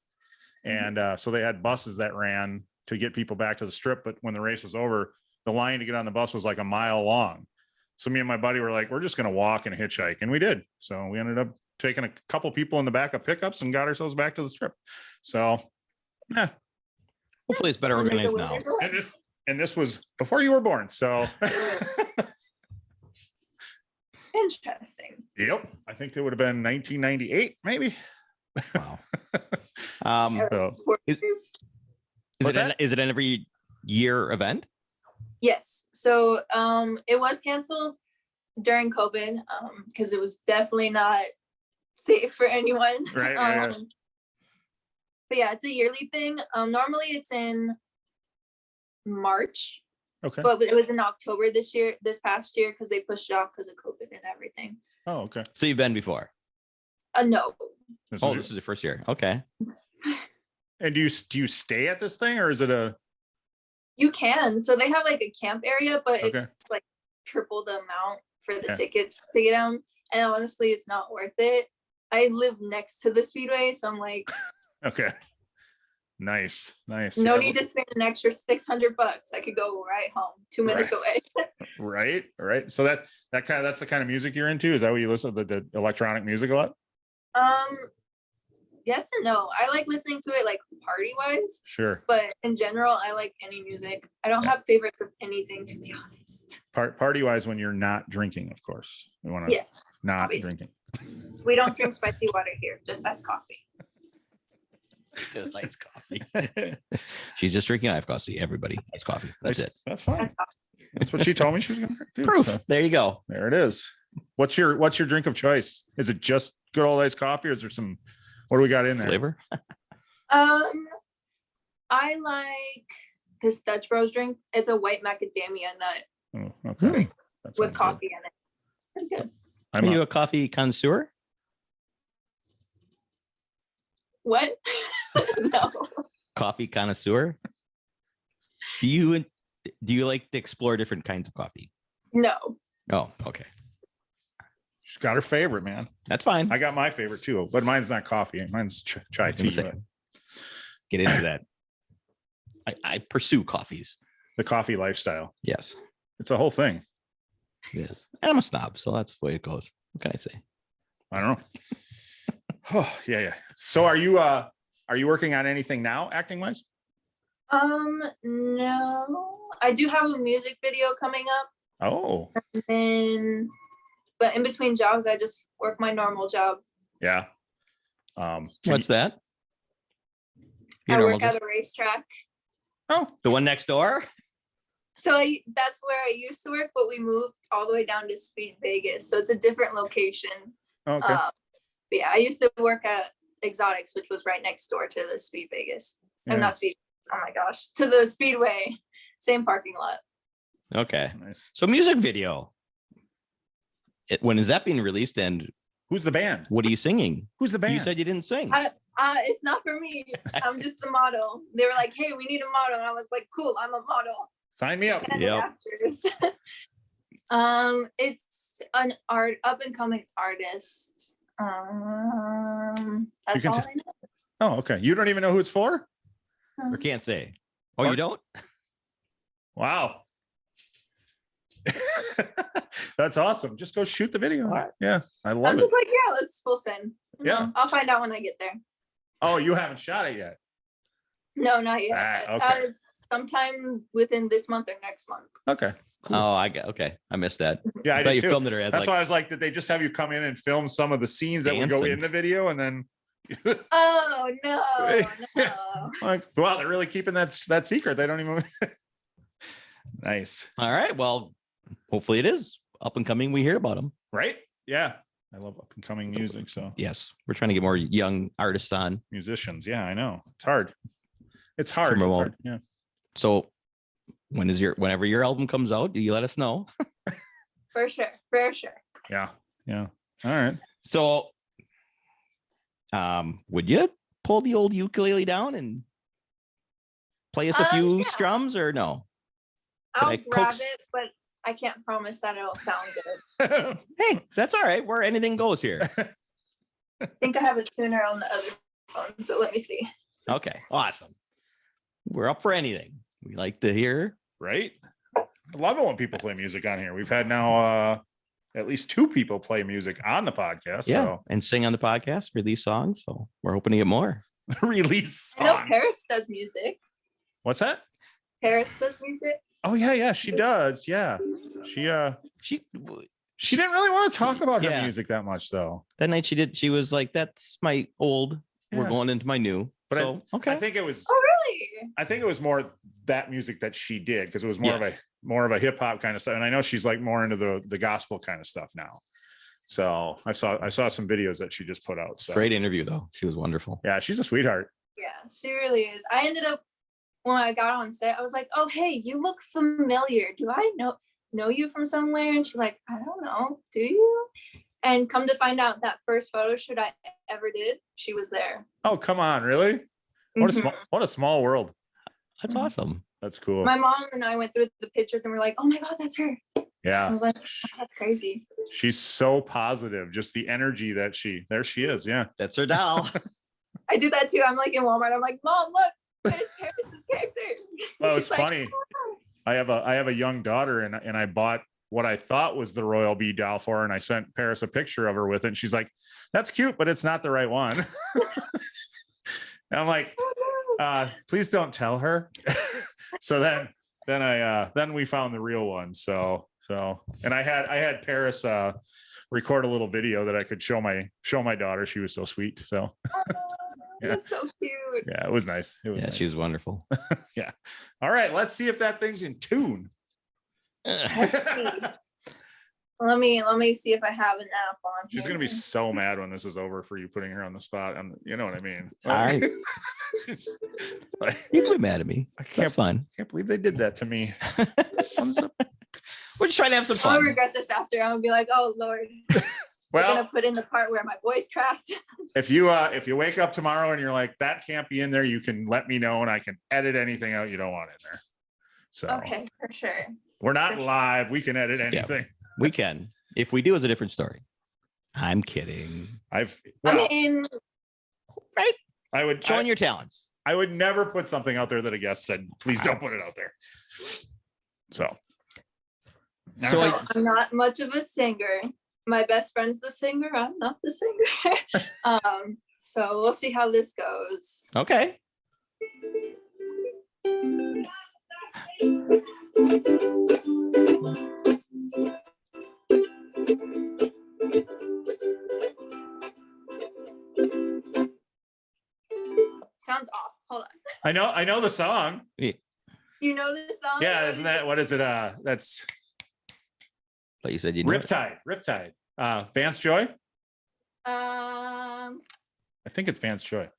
Speaker 1: And so they had buses that ran to get people back to the strip. But when the race was over, the line to get on the bus was like a mile long. So me and my buddy were like, we're just going to walk and hitchhike. And we did. So we ended up taking a couple people in the back of pickups and got ourselves back to the strip. So, yeah.
Speaker 3: Hopefully it's better organized now.
Speaker 1: And this was before you were born. So.
Speaker 2: Interesting.
Speaker 1: Yep. I think it would have been 1998, maybe.
Speaker 3: Wow.
Speaker 1: So,
Speaker 3: is it an every year event?
Speaker 2: Yes. So it was canceled during COVID because it was definitely not safe for anyone.
Speaker 1: Right.
Speaker 2: But yeah, it's a yearly thing. Normally it's in March.
Speaker 1: Okay.
Speaker 2: But it was in October this past year, because they pushed it off because of COVID and everything.
Speaker 1: Oh, okay.
Speaker 3: So you've been before?
Speaker 2: No.
Speaker 3: This is your first year. Okay.
Speaker 1: And do you stay at this thing, or is it a?
Speaker 2: You can. So they have like a camp area, but
Speaker 1: Okay.
Speaker 2: it's like triple the amount for the tickets to get them. And honestly, it's not worth it. I live next to the Speedway, so I'm like,
Speaker 1: Okay. Nice.
Speaker 2: no need to spend an extra $600. I could go right home, 2 minutes away.
Speaker 1: Right. So that's the kind of music you're into. Is that what you listen to, the electronic music a lot?
Speaker 2: Yes and no. I like listening to it like party wise.
Speaker 1: Sure.
Speaker 2: But in general, I like any music. I don't have favorites of anything, to be honest.
Speaker 1: Party wise, when you're not drinking, of course. We want to not
Speaker 2: obviously.
Speaker 1: drinking.
Speaker 2: We don't drink spicy water here, just iced coffee.
Speaker 3: Just iced coffee. She's just drinking iced coffee. Everybody, iced coffee. That's it.
Speaker 1: That's fine. That's what she told me she was going to drink too.
Speaker 3: Proof.
Speaker 1: So,
Speaker 3: there you go.
Speaker 1: there it is. What's your drink of choice? Is it just good old iced coffee, or is there some? What do we got in there?
Speaker 3: Flavor?
Speaker 2: I like this Dutch Bros drink. It's a white macadamia nut
Speaker 1: Oh, okay. That
Speaker 2: with
Speaker 1: sounds
Speaker 2: coffee in it. Pretty good.
Speaker 3: Are you a coffee connoisseur?
Speaker 2: What? No.
Speaker 3: Coffee connoisseur? Do you like to explore different kinds of coffee?
Speaker 2: No.
Speaker 3: Oh, okay.
Speaker 1: She's got her favorite, man.
Speaker 3: That's fine.
Speaker 1: I got my favorite too, but mine's not coffee. Mine's chai tea. But
Speaker 3: Get into that. I pursue coffees.
Speaker 1: the coffee lifestyle.
Speaker 3: Yes,
Speaker 1: It's a whole thing.
Speaker 3: it is. And I'm a snob, so that's the way it goes. What can I say?
Speaker 1: I don't know. Oh, yeah. So are you working on anything now, acting wise?
Speaker 2: No. I do have a music video coming up.
Speaker 1: Oh,
Speaker 2: But in between jobs, I just work my normal job.
Speaker 1: yeah.
Speaker 3: What's that? Your
Speaker 2: I
Speaker 3: normal
Speaker 2: work at a racetrack.
Speaker 1: Oh,
Speaker 3: The one next door?
Speaker 2: So that's where I used to work, but we moved all the way down to Speed Vegas. So it's a different location.
Speaker 1: okay.
Speaker 2: But yeah, I used to work at Exotics, which was right next door to the Speed Vegas.
Speaker 1: Yeah.
Speaker 2: I'm not Speed. Oh my gosh, to the Speedway, same parking lot.
Speaker 3: Okay.
Speaker 1: Nice.
Speaker 3: So music video. When is that being released, and
Speaker 1: Who's the band?
Speaker 3: what are you singing?
Speaker 1: Who's the band?
Speaker 3: You said you didn't sing.
Speaker 2: It's not for me. I'm just the model. They were like, "Hey, we need a model," and I was like, "Cool, I'm a model."
Speaker 1: Sign me up.
Speaker 2: And
Speaker 3: Yep.
Speaker 2: actors. It's an up and coming artist. That's
Speaker 1: can
Speaker 2: all
Speaker 1: t-
Speaker 2: I know.
Speaker 1: Oh, okay. You don't even know who it's for?
Speaker 3: Or can't say. Oh, you don't?
Speaker 1: Wow. That's awesome. Just go shoot the video.
Speaker 3: All right.
Speaker 1: Yeah, I love
Speaker 2: I'm
Speaker 1: it.
Speaker 2: just like, yeah, let's full send.
Speaker 1: Yeah.
Speaker 2: I'll find out when I get there.
Speaker 1: Oh, you haven't shot it yet.
Speaker 2: No, not yet.
Speaker 1: Okay.
Speaker 2: Sometime within this month or next month.
Speaker 1: Okay, Cool.
Speaker 3: Oh, okay. I missed that.
Speaker 1: Yeah, I
Speaker 3: thought
Speaker 1: did
Speaker 3: you
Speaker 1: too.
Speaker 3: filmed it. As
Speaker 1: That's
Speaker 3: like,
Speaker 1: why I was like, did they just have you come in and film some of the scenes that would go
Speaker 3: Dancing.
Speaker 1: in the video and then
Speaker 2: Oh no, no.
Speaker 1: like, wow, they're really keeping that secret. They don't even. Nice.
Speaker 3: all right. Well, hopefully it is up and coming. We hear about them.
Speaker 1: Right? Yeah. I love up and coming music. So
Speaker 3: Yes, we're trying to get more young artists on.
Speaker 1: musicians. Yeah, I know. It's hard. It's hard.
Speaker 3: Remote.
Speaker 1: It's hard. Yeah.
Speaker 3: So whenever your album comes out, do you let us know?
Speaker 2: For sure, for sure.
Speaker 1: Yeah. Yeah. All right.
Speaker 3: So, would you pull the old ukulele down and play us a few
Speaker 2: Yeah.
Speaker 3: strums, or no?
Speaker 2: I'll
Speaker 3: I
Speaker 2: grab
Speaker 3: coax-
Speaker 2: it, but I can't promise that it'll sound good.
Speaker 3: Hey, that's all right. Where anything goes here.
Speaker 2: I think I have a tuner on the other phone, so let me see.
Speaker 3: Okay, awesome. We're up for anything. We like to hear.
Speaker 1: Right? I love it when people play music on here. We've had now at least 2 people play music on the podcast.
Speaker 3: Yeah, and sing on the podcast, release songs. So we're hoping to get more.
Speaker 1: So release
Speaker 2: I know
Speaker 1: songs.
Speaker 2: Paris does music.
Speaker 1: What's that?
Speaker 2: Paris does music.
Speaker 1: Oh yeah, she does. Yeah.
Speaker 3: She
Speaker 1: She didn't really want to talk about her
Speaker 3: Yeah.
Speaker 1: music that much though.
Speaker 3: that night she was like, "That's my old. We're
Speaker 1: Yeah.
Speaker 3: going into my new."
Speaker 1: But
Speaker 3: So okay,
Speaker 1: I think it was
Speaker 2: Oh really?
Speaker 1: I think it was more that music that she did because it was more
Speaker 3: Yes.
Speaker 1: of a hip hop kind of stuff. And I know she's like more into the gospel kind of stuff now. So I saw some videos that she just put out. So
Speaker 3: great interview though. She was wonderful.
Speaker 1: yeah, she's a sweetheart.
Speaker 2: Yeah, she really is. I ended up when I got on set, I was like, "Oh hey, you look familiar. Do I know you from somewhere?" And she's like, "I don't know. Do you?" And come to find out, that first photo shoot I ever did, she was there.
Speaker 1: Oh, come on, really? What
Speaker 2: Mhm.
Speaker 1: a small world.
Speaker 3: That's
Speaker 2: Mhm.
Speaker 3: awesome.
Speaker 1: That's cool.
Speaker 2: My mom and I went through the pictures and we're like, "Oh my god, that's her." I
Speaker 1: Yeah.
Speaker 2: was like, "Oh, "That's crazy."
Speaker 1: She's so positive. Just the energy that there she is. Yeah.
Speaker 3: That's her doll.
Speaker 2: I do that too. I'm like in Walmart. I'm like, "Mom, look, there's Paris's character."
Speaker 1: Oh,
Speaker 2: She's
Speaker 1: it's
Speaker 2: like,
Speaker 1: funny. I have a young daughter and I bought what I thought was the Royal Bee doll for her, and I sent Paris a picture of her with it. And she's like, "That's cute, but it's not the right one." And I'm like, please don't tell her. So then we found the real one. So and I had Paris record a little video that I could show my daughter. She was so sweet. So Yeah.
Speaker 2: That's so cute.
Speaker 1: yeah, it was nice. It was
Speaker 3: Yeah,
Speaker 1: nice.
Speaker 3: she was wonderful.
Speaker 1: All right, let's see if that thing's in tune.
Speaker 2: Let me see if I have an app on.
Speaker 1: She's gonna be so mad when this is over for you putting her on the spot. And you know what I mean.
Speaker 3: I-
Speaker 1: It's like,
Speaker 3: You can be mad at me.
Speaker 1: I
Speaker 3: That's fine.
Speaker 1: can't believe they did that to me. Sons of-
Speaker 3: We're just trying to have some
Speaker 2: I'll
Speaker 3: fun.
Speaker 2: regret this after. I'm gonna be like, "Oh Lord, we're
Speaker 1: Well,
Speaker 2: gonna put in the part where my voice cracked."
Speaker 1: if you wake up tomorrow and you're like, that can't be in there, you can let me know and I can edit anything out you don't want in there. So
Speaker 2: Okay, for sure.
Speaker 1: we're not
Speaker 2: For sure.
Speaker 1: live. We can edit anything.
Speaker 3: We can. If we do, it's a different story. I'm kidding.
Speaker 2: I
Speaker 1: Well,
Speaker 2: mean,
Speaker 3: Showing your talents.
Speaker 1: I would never put something out there that a guest said, please don't put it out there. So.
Speaker 3: So
Speaker 1: All
Speaker 3: I-
Speaker 1: right.
Speaker 2: I'm not much of a singer. My best friend's the singer. I'm not the singer. So we'll see how this goes.
Speaker 3: Okay.
Speaker 2: Sounds off. Hold on.
Speaker 1: I know the song.
Speaker 2: You know this song?
Speaker 1: Yeah, isn't that what is it? That's
Speaker 3: Like you said, you know.
Speaker 1: Riptide. Vance Joy.
Speaker 2: I
Speaker 1: I think it's Vance Joy.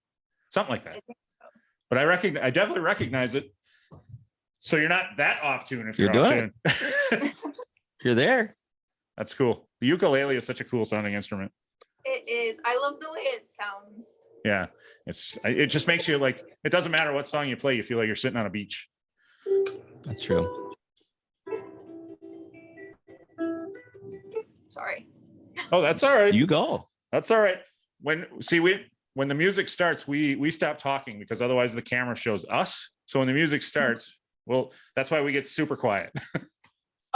Speaker 1: Something like that. But I definitely recognize it. So you're not that off tune if you're
Speaker 3: You're
Speaker 1: off
Speaker 3: doing
Speaker 1: tune.
Speaker 3: You're there.
Speaker 1: That's cool. The ukulele is such a cool sounding instrument.
Speaker 2: It is. I love the way it sounds.
Speaker 1: Yeah. It just makes you like, it doesn't matter what song you play, you feel like you're sitting on a beach.
Speaker 3: That's true.
Speaker 2: Sorry.
Speaker 1: Oh, that's all right.
Speaker 3: You go.
Speaker 1: That's all right. When the music starts, we stop talking because otherwise the camera shows us. So when the music starts, well, that's why we get super quiet.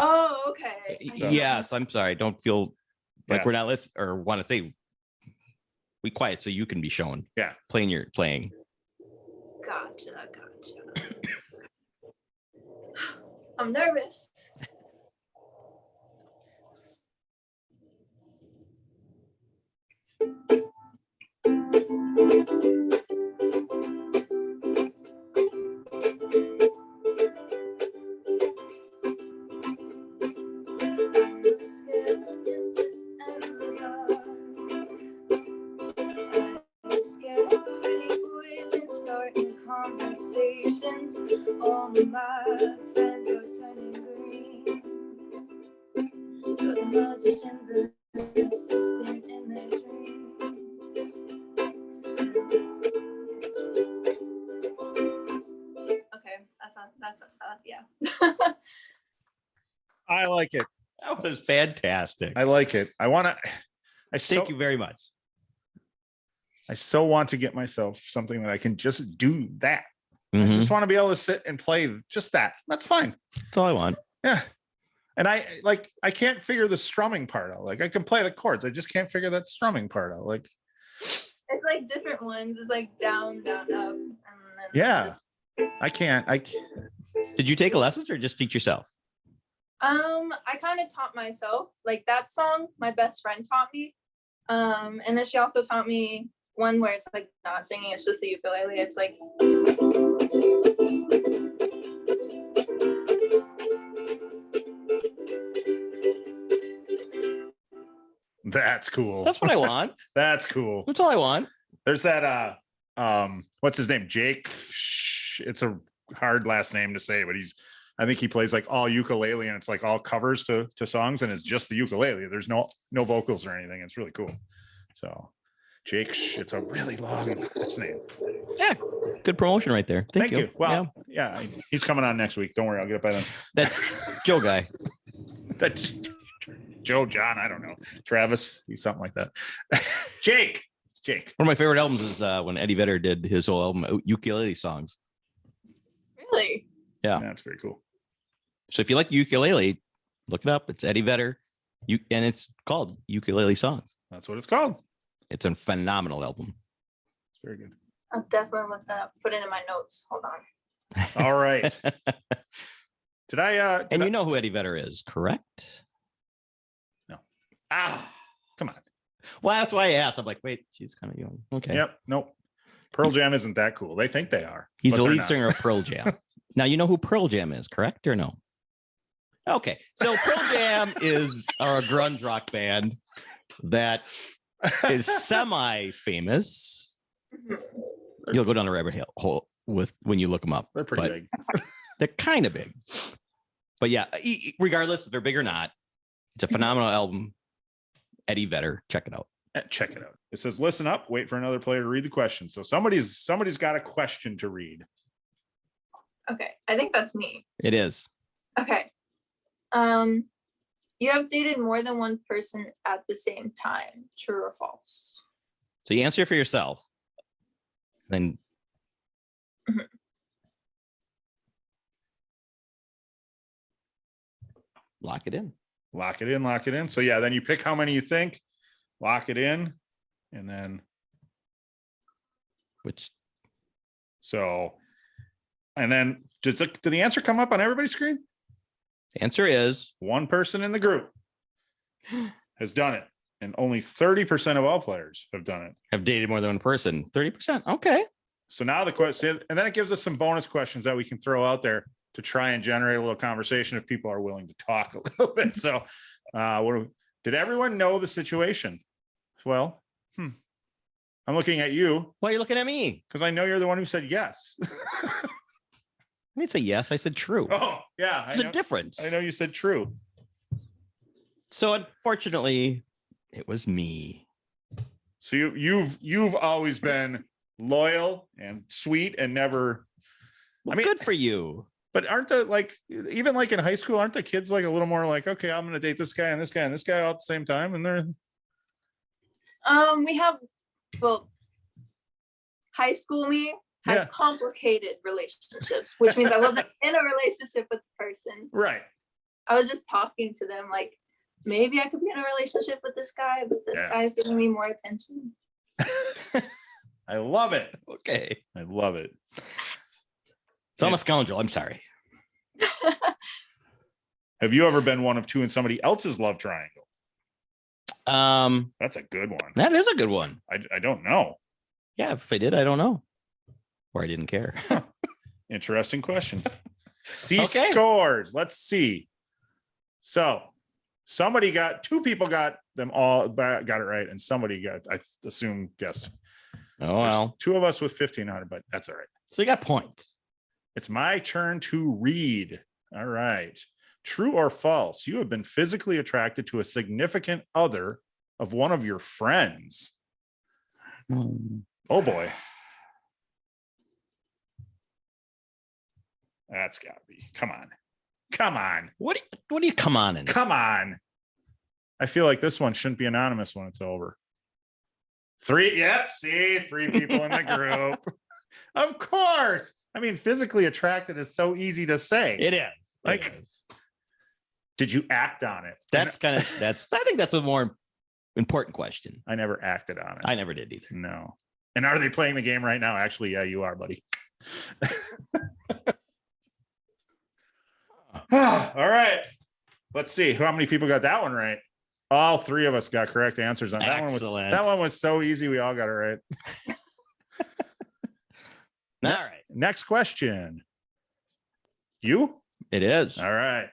Speaker 2: Oh, okay.
Speaker 3: Yes, I'm sorry. Don't feel like
Speaker 1: Yeah.
Speaker 3: we're not listening or want to say we quiet so you can be shown.
Speaker 1: Yeah.
Speaker 3: Playing.
Speaker 2: Gotcha. I'm nervous.
Speaker 1: like it.
Speaker 3: That was fantastic.
Speaker 1: I like it.
Speaker 3: Thank you very much.
Speaker 1: I so want to get myself something that I can just do that. I
Speaker 3: Mhm.
Speaker 1: just want to be able to sit and play just that. That's fine.
Speaker 3: That's all I want.
Speaker 1: Yeah. And I can't figure the strumming part out. Like I can play the chords. I just can't figure that strumming part out. Like
Speaker 2: It's like different ones. It's like down, down, up. And then
Speaker 1: yeah.
Speaker 2: this.
Speaker 1: I can't.
Speaker 3: Did you take lessons or just teach yourself?
Speaker 2: I kind of taught myself. Like that song, my best friend taught me. And then she also taught me one where it's like not singing, it's just the ukulele. It's like
Speaker 1: That's cool.
Speaker 3: That's what I want.
Speaker 1: That's cool.
Speaker 3: That's all I want.
Speaker 1: There's that what's his name? Jake. It's a hard last name to say, but I think he plays like all ukulele and it's like all covers to songs and it's just the ukulele. There's no vocals or anything. It's really cool. So Jake, it's a really long last name.
Speaker 3: Yeah. Good promotion right there. Thank you.
Speaker 1: Well, yeah, he's coming on next week. Don't worry, I'll get it by then.
Speaker 3: That Joe guy.
Speaker 1: That's Joe, John, I don't know. Travis, he's something like that. Jake. It's Jake.
Speaker 3: One of my favorite albums is when Eddie Vedder did his whole album, Ukulele Songs.
Speaker 2: really.
Speaker 3: Yeah.
Speaker 1: That's very cool.
Speaker 3: So if you like ukulele, look it up. It's Eddie Vedder. And it's called Ukulele Songs.
Speaker 1: That's what it's called.
Speaker 3: It's a phenomenal album.
Speaker 1: It's very good.
Speaker 2: I'll definitely look that up. Put it in my notes. Hold on.
Speaker 1: All right. Did I
Speaker 3: And you know who Eddie Vedder is, correct?
Speaker 1: Come on.
Speaker 3: Well, that's why I asked. I'm like, wait, she's kind of young. Okay.
Speaker 1: Yep. Nope. Pearl Jam isn't that cool. They think they are.
Speaker 3: He's
Speaker 1: but
Speaker 3: the
Speaker 1: they're
Speaker 3: lead
Speaker 1: not.
Speaker 3: singer of Pearl Jam. Now, you know who Pearl Jam is, correct or no? Okay. So Pearl Jam are a grunge rock band that is semi-famous. You'll go down the rabbit hole with when you look them up.
Speaker 1: They're pretty
Speaker 3: but
Speaker 1: big.
Speaker 3: They're kind of big. But yeah, regardless if they're big or not, it's a phenomenal album. Eddie Vedder, check it out.
Speaker 1: Check it out. It says, listen up, wait for another player to read the question. So somebody's got a question to read.
Speaker 2: Okay. I think that's me.
Speaker 3: It is.
Speaker 2: Okay. You have dated more than one person at the same time. True or false?
Speaker 3: So you answer for yourself. Then lock it in.
Speaker 1: Lock it in, lock it in. So yeah, then you pick how many you think, lock it in, and then and then did the answer come up on everybody's screen?
Speaker 3: The answer is
Speaker 1: One person in the group has done it, and only 30% of all players have done it.
Speaker 3: have dated more than one person. 30%. Okay.
Speaker 1: So now the question, and then it gives us some bonus questions that we can throw out there to try and generate a little conversation if people are willing to talk a little bit. So did everyone know the situation? Well, I'm looking at you
Speaker 3: Why are you looking at me?
Speaker 1: because I know you're the one who said yes.
Speaker 3: I didn't say yes. I said true.
Speaker 1: Oh, yeah.
Speaker 3: There's a difference.
Speaker 1: I know you said true.
Speaker 3: So unfortunately, it was me.
Speaker 1: So you've always been loyal and sweet and never.
Speaker 3: Well,
Speaker 1: I mean,
Speaker 3: good for you.
Speaker 1: but aren't the even in high school, aren't the kids like a little more like, okay, I'm going to date this guy and this guy and this guy all at the same time? And they're
Speaker 2: We have, high school me had
Speaker 1: Yeah.
Speaker 2: complicated relationships, which means I wasn't in a relationship with the person.
Speaker 1: right.
Speaker 2: I was just talking to them like, maybe I could be in a relationship with this guy, but this
Speaker 1: Yeah.
Speaker 2: guy's giving me more attention.
Speaker 1: I love it.
Speaker 3: Okay.
Speaker 1: I love it.
Speaker 3: So I'm a scoundrel. I'm sorry.
Speaker 1: Have you ever been one of two in somebody else's love triangle? That's a good one.
Speaker 3: That is a good one.
Speaker 1: I don't know.
Speaker 3: Yeah, if I did, I don't know. Or I didn't care.
Speaker 1: Interesting question. See
Speaker 3: Okay.
Speaker 1: scores. Let's see. So two people got them all, got it right, and somebody got, I assume, guessed.
Speaker 3: Oh,
Speaker 1: There's
Speaker 3: well.
Speaker 1: two of us with 1,500, but that's all right.
Speaker 3: So you got points.
Speaker 1: It's my turn to read. All right. True or false? You have been physically attracted to a significant other of one of your friends. Oh boy. That's gotta be. Come on. Come on.
Speaker 3: What do you come on in?
Speaker 1: Come on. I feel like this one shouldn't be anonymous when it's over. 3. Yep. See, 3 people in the group. Of course. I mean, physically attracted is so easy to say.
Speaker 3: It is.
Speaker 1: Like, did you act on it?
Speaker 3: I think that's a more important question.
Speaker 1: I never acted on it.
Speaker 3: I never did either.
Speaker 1: No. And are they playing the game right now? Actually, yeah, you are, buddy. All right. Let's see. How many people got that one right? All 3 of us got correct answers on that one.
Speaker 3: Excellent.
Speaker 1: That one was so easy. We all got it right.
Speaker 3: All right.
Speaker 1: Next question. You?
Speaker 3: It is.
Speaker 1: All right.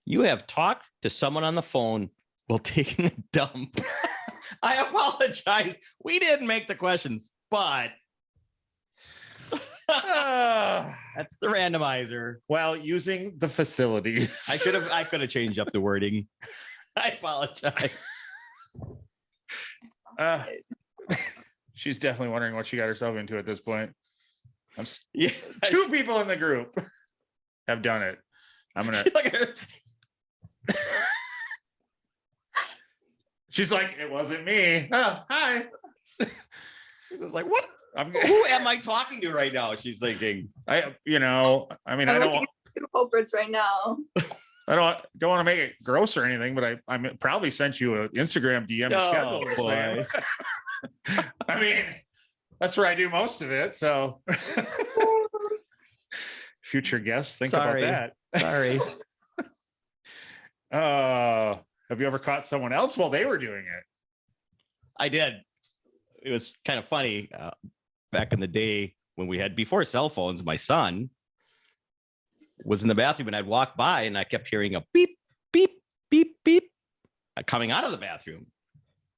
Speaker 3: You have talked to someone on the phone while taking a dump. I apologize. We didn't make the questions, but that's the randomizer.
Speaker 1: Well, using the facility.
Speaker 3: I could have changed up the wording. I apologize.
Speaker 1: She's definitely wondering what she got herself into at this point.
Speaker 3: Yeah.
Speaker 1: 2 people in the group have done it. I'm gonna. She's like, it wasn't me. Oh, hi.
Speaker 3: She's like, what? Who am I talking to right now? She's thinking.
Speaker 1: I mean, I don't.
Speaker 2: 2 culprits right now.
Speaker 1: I don't want to make it gross or anything, but I probably sent you an Instagram DM to schedule this thing. I mean, that's where I do most of it. So, future guests, think about that.
Speaker 3: Sorry.
Speaker 1: Have you ever caught someone else while they were doing it?
Speaker 3: I did. It was kind of funny. Back in the day when we had before cell phones, my son was in the bathroom and I'd walk by and I kept hearing a beep, beep, beep, beep coming out of the bathroom.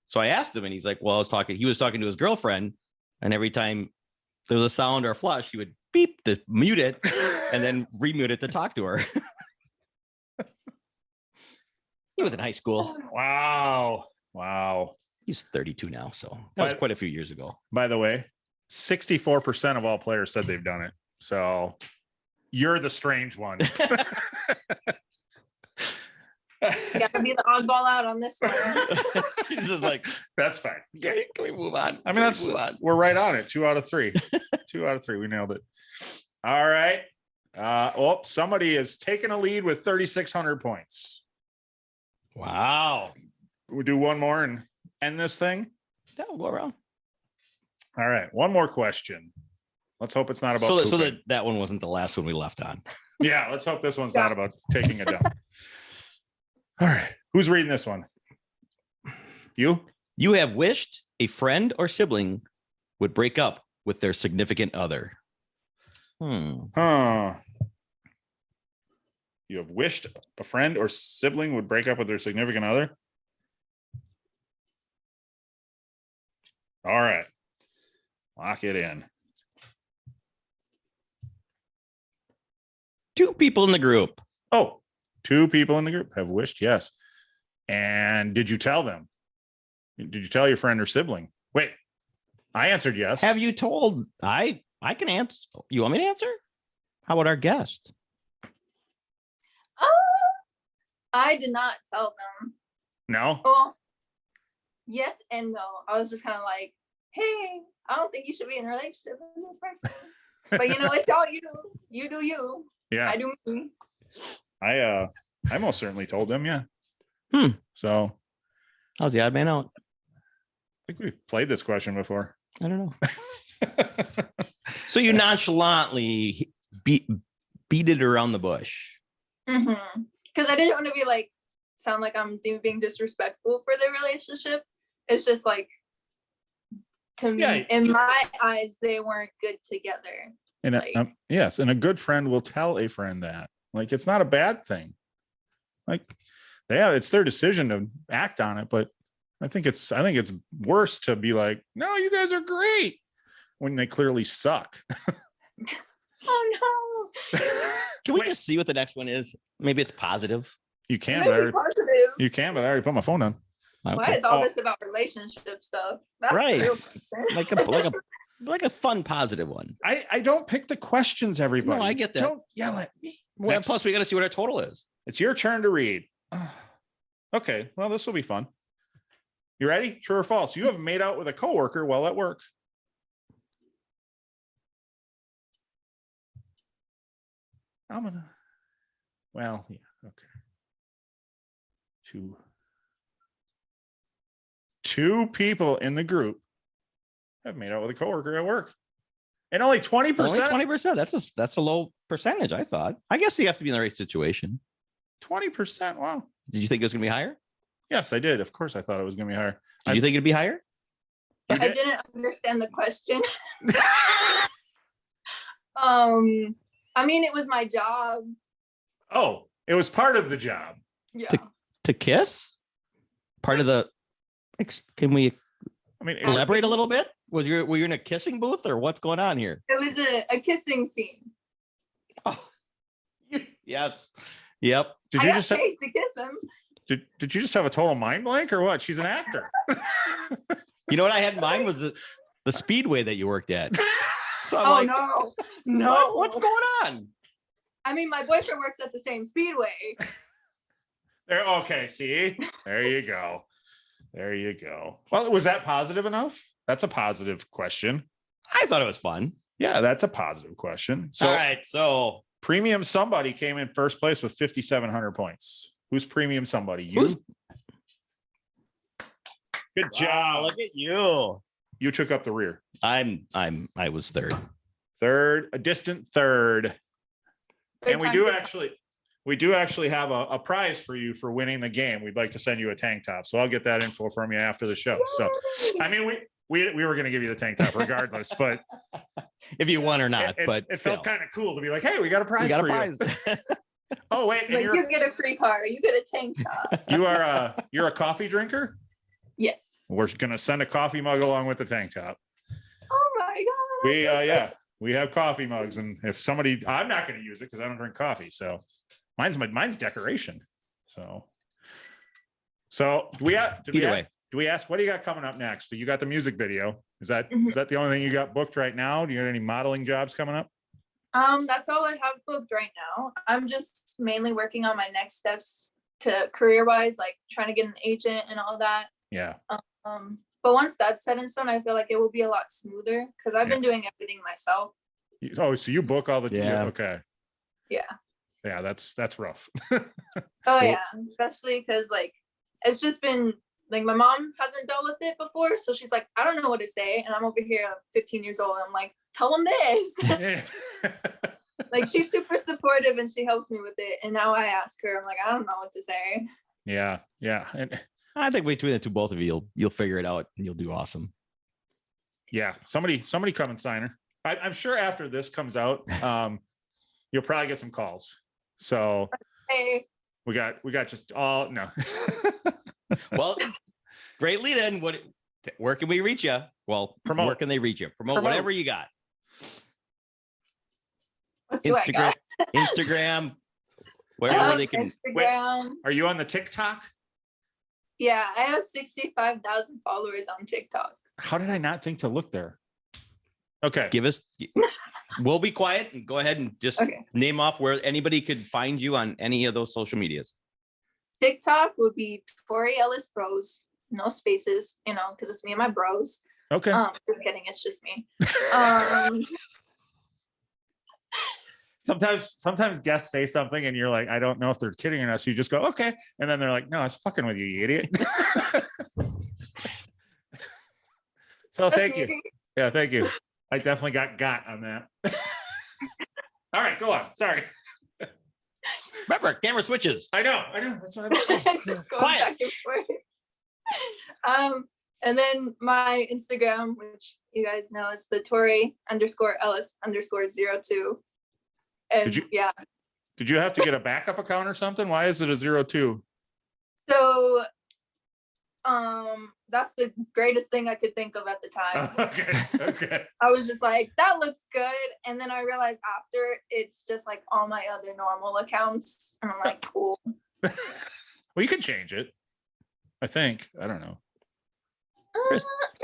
Speaker 3: So I asked him and he's like, well, he was talking to his girlfriend. And every time there was a sound or a flush, he would beep to mute it and then remute it to talk to her. He was in high school.
Speaker 1: Wow.
Speaker 3: He's 32 now. So that was quite a few years ago.
Speaker 1: By the way, 64% of all players said they've done it. So you're the strange one.
Speaker 2: You gotta be the oddball out on this one.
Speaker 3: He's just like,
Speaker 1: that's fine.
Speaker 3: Can we move on?
Speaker 1: I mean, we're right on it. 2 out of 3. 2 out of 3. We nailed it. All right. Somebody is taking a lead with 3,600 points.
Speaker 3: Wow.
Speaker 1: We'll do one more and end this thing.
Speaker 3: Yeah, we'll go around.
Speaker 1: All right. One more question. Let's hope it's not about
Speaker 3: that one wasn't the last one we left on.
Speaker 1: Yeah, let's hope this one's not about taking a dump. All right. Who's reading this one? You?
Speaker 3: You have wished a friend or sibling would break up with their significant other.
Speaker 1: You have wished a friend or sibling would break up with their significant other? All right. Lock it in.
Speaker 3: 2 people in the group.
Speaker 1: Oh, 2 people in the group have wished, yes. And did you tell them? Did you tell your friend or sibling? Wait, I answered yes.
Speaker 3: Have you told? I can answer. You want me to answer? How about our guest?
Speaker 2: I did not tell them.
Speaker 1: No?
Speaker 2: Well, yes and no. I was just kind of like, hey, I don't think you should be in a relationship with this person. But it's all you. You do you.
Speaker 1: Yeah.
Speaker 2: I do me.
Speaker 1: I most certainly told them, yeah. So
Speaker 3: how's the odd man out?
Speaker 1: I think we've played this question before.
Speaker 3: I don't know. So you nonchalantly beat it around the bush.
Speaker 2: Mm-hmm. Because I didn't want to be like, sound like I'm being disrespectful for the relationship. It's just like, to me, in my eyes, they weren't good together.
Speaker 1: And yes, and a good friend will tell a friend that. Like, it's not a bad thing. Like, it's their decision to act on it, but I think it's worse to be like, no, you guys are great, when they clearly suck.
Speaker 2: Oh no.
Speaker 3: Can we just see what the next one is? Maybe it's positive.
Speaker 1: You can,
Speaker 2: Maybe positive.
Speaker 1: You can, but I already put my phone on.
Speaker 3: Okay.
Speaker 2: Why is all this about relationship stuff? That's
Speaker 3: right.
Speaker 2: real.
Speaker 3: like a fun positive one.
Speaker 1: I don't pick the questions, everybody.
Speaker 3: No, I get that.
Speaker 1: Don't yell at me.
Speaker 3: Well,
Speaker 1: Next.
Speaker 3: plus we got to see what our total is.
Speaker 1: It's your turn to read. Okay, well, this will be fun. You ready? True or false? You have made out with a coworker while at work. I'm gonna. Well, yeah, okay. Two people in the group have made out with a coworker at work, and only 20%.
Speaker 3: Only 20%. That's a low percentage. I thought. I guess you have to be in the right situation.
Speaker 1: 20%. Wow.
Speaker 3: Did you think it was going to be higher?
Speaker 1: Yes, I did. Of course, I thought it was going to be higher.
Speaker 3: Did you think it'd be higher?
Speaker 1: You
Speaker 2: I
Speaker 1: did?
Speaker 2: didn't understand the question. I mean, it was my job.
Speaker 1: Oh, it was part of the job.
Speaker 2: Yeah.
Speaker 3: To kiss? Part of the. Can we
Speaker 1: I mean,
Speaker 3: elaborate a little bit? Were you in a kissing booth or what's going on here?
Speaker 2: It was a kissing scene.
Speaker 3: Oh, yes. Yep.
Speaker 1: did
Speaker 2: I
Speaker 1: you
Speaker 2: got
Speaker 1: just have,
Speaker 2: paid to kiss him.
Speaker 1: did you just have a total mind blank or what? She's an actor.
Speaker 3: You know what I had in mind was the speedway that you worked at. So I'm
Speaker 2: Oh
Speaker 3: like,
Speaker 2: no.
Speaker 3: what's going on?
Speaker 2: I mean, my boyfriend works at the same speedway.
Speaker 1: There. Okay. See, there you go. There you go. Well, was that positive enough? That's a positive question.
Speaker 3: I thought it was fun.
Speaker 1: Yeah, that's a positive question. So
Speaker 3: All right. So
Speaker 1: premium somebody came in first place with 5,700 points. Who's premium somebody? You.
Speaker 3: Who's-
Speaker 1: Good
Speaker 3: wow,
Speaker 1: job.
Speaker 3: look at you.
Speaker 1: You took up the rear.
Speaker 3: I was third.
Speaker 1: Third, a distant third.
Speaker 2: Third
Speaker 1: And we
Speaker 2: time's
Speaker 1: do actually have a prize for you for winning the game. We'd like to send you a tank top. So I'll get that info from you after the show. So
Speaker 2: Yay!
Speaker 1: I mean, we were going to give you the tank top regardless, but
Speaker 3: If you won or not, but
Speaker 1: it
Speaker 3: still.
Speaker 1: felt kind of cool to be like, hey, we got a prize
Speaker 3: We got a
Speaker 1: for
Speaker 3: prize.
Speaker 1: you. Oh, wait.
Speaker 2: It's
Speaker 1: And
Speaker 2: like, you get a free car, you get a tank top.
Speaker 1: you're a coffee drinker?
Speaker 2: Yes.
Speaker 1: We're going to send a coffee mug along with the tank top.
Speaker 2: Oh my god.
Speaker 1: We have coffee mugs. And if somebody, I'm not going to use it because I don't drink coffee. So mine's decoration. So
Speaker 3: Either way.
Speaker 1: do we ask, what do you got coming up next? You got the music video. Is that
Speaker 2: Mhm.
Speaker 1: is that the only thing you got booked right now? Do you have any modeling jobs coming up?
Speaker 2: That's all I have booked right now. I'm just mainly working on my next steps to career-wise, like trying to get an agent and all that.
Speaker 1: Yeah.
Speaker 2: But once that's set in stone, I feel like it will be a lot smoother because I've been doing everything myself.
Speaker 1: Oh, so you book all the
Speaker 3: Yeah.
Speaker 1: Okay.
Speaker 2: Yeah.
Speaker 1: Yeah, that's rough.
Speaker 2: Oh yeah, especially because like it's just been like my mom hasn't dealt with it before, so she's like, I don't know what to say, and I'm over here 15 years old. And I'm like, tell them this.
Speaker 1: Yeah.
Speaker 2: Like she's super supportive and she helps me with it. And now I ask her, I'm like, I don't know what to say.
Speaker 1: Yeah. And
Speaker 3: I think between the two, both of you, you'll figure it out and you'll do awesome.
Speaker 1: yeah, somebody come and sign her. I'm sure after this comes out, you'll probably get some calls. So
Speaker 2: Hey,
Speaker 1: we got just all no.
Speaker 3: Well, great lead in. Where can we reach you? Well,
Speaker 1: Promote.
Speaker 3: where can they reach you? Promote whatever you got.
Speaker 2: what do I
Speaker 3: Instagram,
Speaker 2: got?
Speaker 3: Instagram, wherever they can.
Speaker 2: Instagram.
Speaker 1: Are you on the TikTok?
Speaker 2: Yeah, I have 65,000 followers on TikTok.
Speaker 1: How did I not think to look there? Okay.
Speaker 3: Give us. We'll be quiet and go ahead and just
Speaker 2: Okay.
Speaker 3: name off where anybody could find you on any of those social medias.
Speaker 2: TikTok would be Tori Ellis Bros. No spaces, because it's me and my bros.
Speaker 1: Okay.
Speaker 2: Just kidding, it's just me.
Speaker 1: Sometimes guests say something and you're like, I don't know if they're kidding or not. So you just go, okay. And then they're like, no, I was fucking with you, you idiot. So thank you.
Speaker 2: me.
Speaker 1: Yeah, thank you. I definitely got on that. All right, go on. Sorry.
Speaker 3: Remember, camera switches.
Speaker 1: I know. That's what I'm saying.
Speaker 2: It's just going
Speaker 3: Quiet.
Speaker 2: back and forth. And then my Instagram, which you guys know, is the Tori_Ellis_02. And
Speaker 1: Did you-
Speaker 2: yeah,
Speaker 1: Did you have to get a backup account or something? Why is it a 02?
Speaker 2: so that's the greatest thing I could think of at the time.
Speaker 1: Okay.
Speaker 2: I was just like, that looks good. And then I realized after it's just like all my other normal accounts. And I'm like, cool.
Speaker 1: Well, you can change it. I think. I don't know.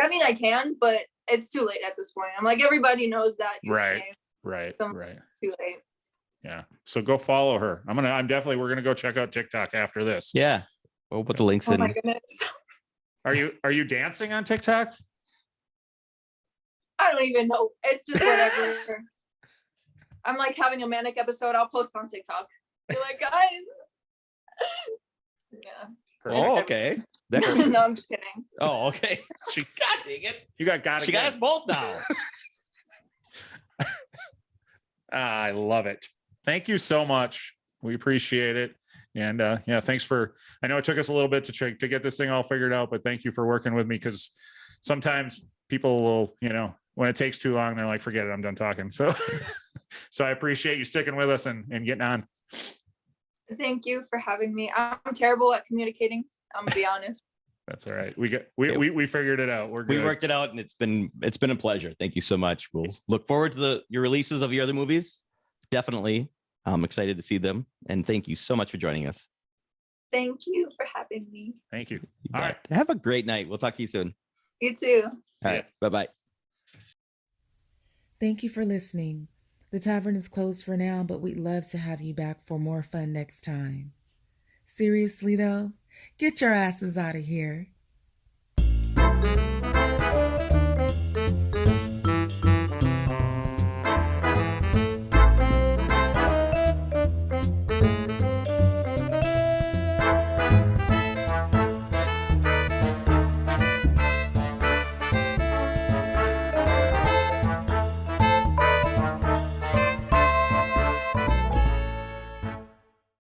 Speaker 2: I mean, I can, but it's too late at this point. I'm like, everybody knows that.
Speaker 1: Right.
Speaker 2: username.
Speaker 1: Right.
Speaker 2: So-
Speaker 1: Right.
Speaker 2: It's too late.
Speaker 1: Yeah. So go follow her. We're gonna go check out TikTok after this.
Speaker 3: Yeah. We'll put the links
Speaker 2: Oh
Speaker 3: in.
Speaker 2: my goodness.
Speaker 1: Are you dancing on TikTok?
Speaker 2: I don't even know. It's just whatever. I'm like having a manic episode. I'll post on TikTok. Be like, guys. Yeah.
Speaker 3: Oh, okay. That
Speaker 2: No, I'm just kidding.
Speaker 3: Oh, okay. God dang it.
Speaker 1: You got
Speaker 3: She got us both now.
Speaker 1: I love it. Thank you so much. We appreciate it. And yeah, thanks I know it took us a little bit to get this thing all figured out, but thank you for working with me, because sometimes people will, when it takes too long, they're like, forget it, I'm done talking. So, so I appreciate you sticking with us and getting on.
Speaker 2: Thank you for having me. I'm terrible at communicating. I'm gonna be honest.
Speaker 1: That's all right. We figured it out. We're good.
Speaker 3: We worked it out, and it's been a pleasure. Thank you so much. We'll look forward to your releases of your other movies. Definitely. I'm excited to see them. And thank you so much for joining us.
Speaker 2: Thank you for having me.
Speaker 1: Thank you.
Speaker 3: You
Speaker 1: All
Speaker 3: bet.
Speaker 1: right.
Speaker 3: Have a great night. We'll talk to you soon.
Speaker 2: You too.
Speaker 3: All right. Bye-bye.
Speaker 4: Thank you for listening. The tavern is closed for now, but we'd love to have you back for more fun next time. Seriously though, get your asses out of here.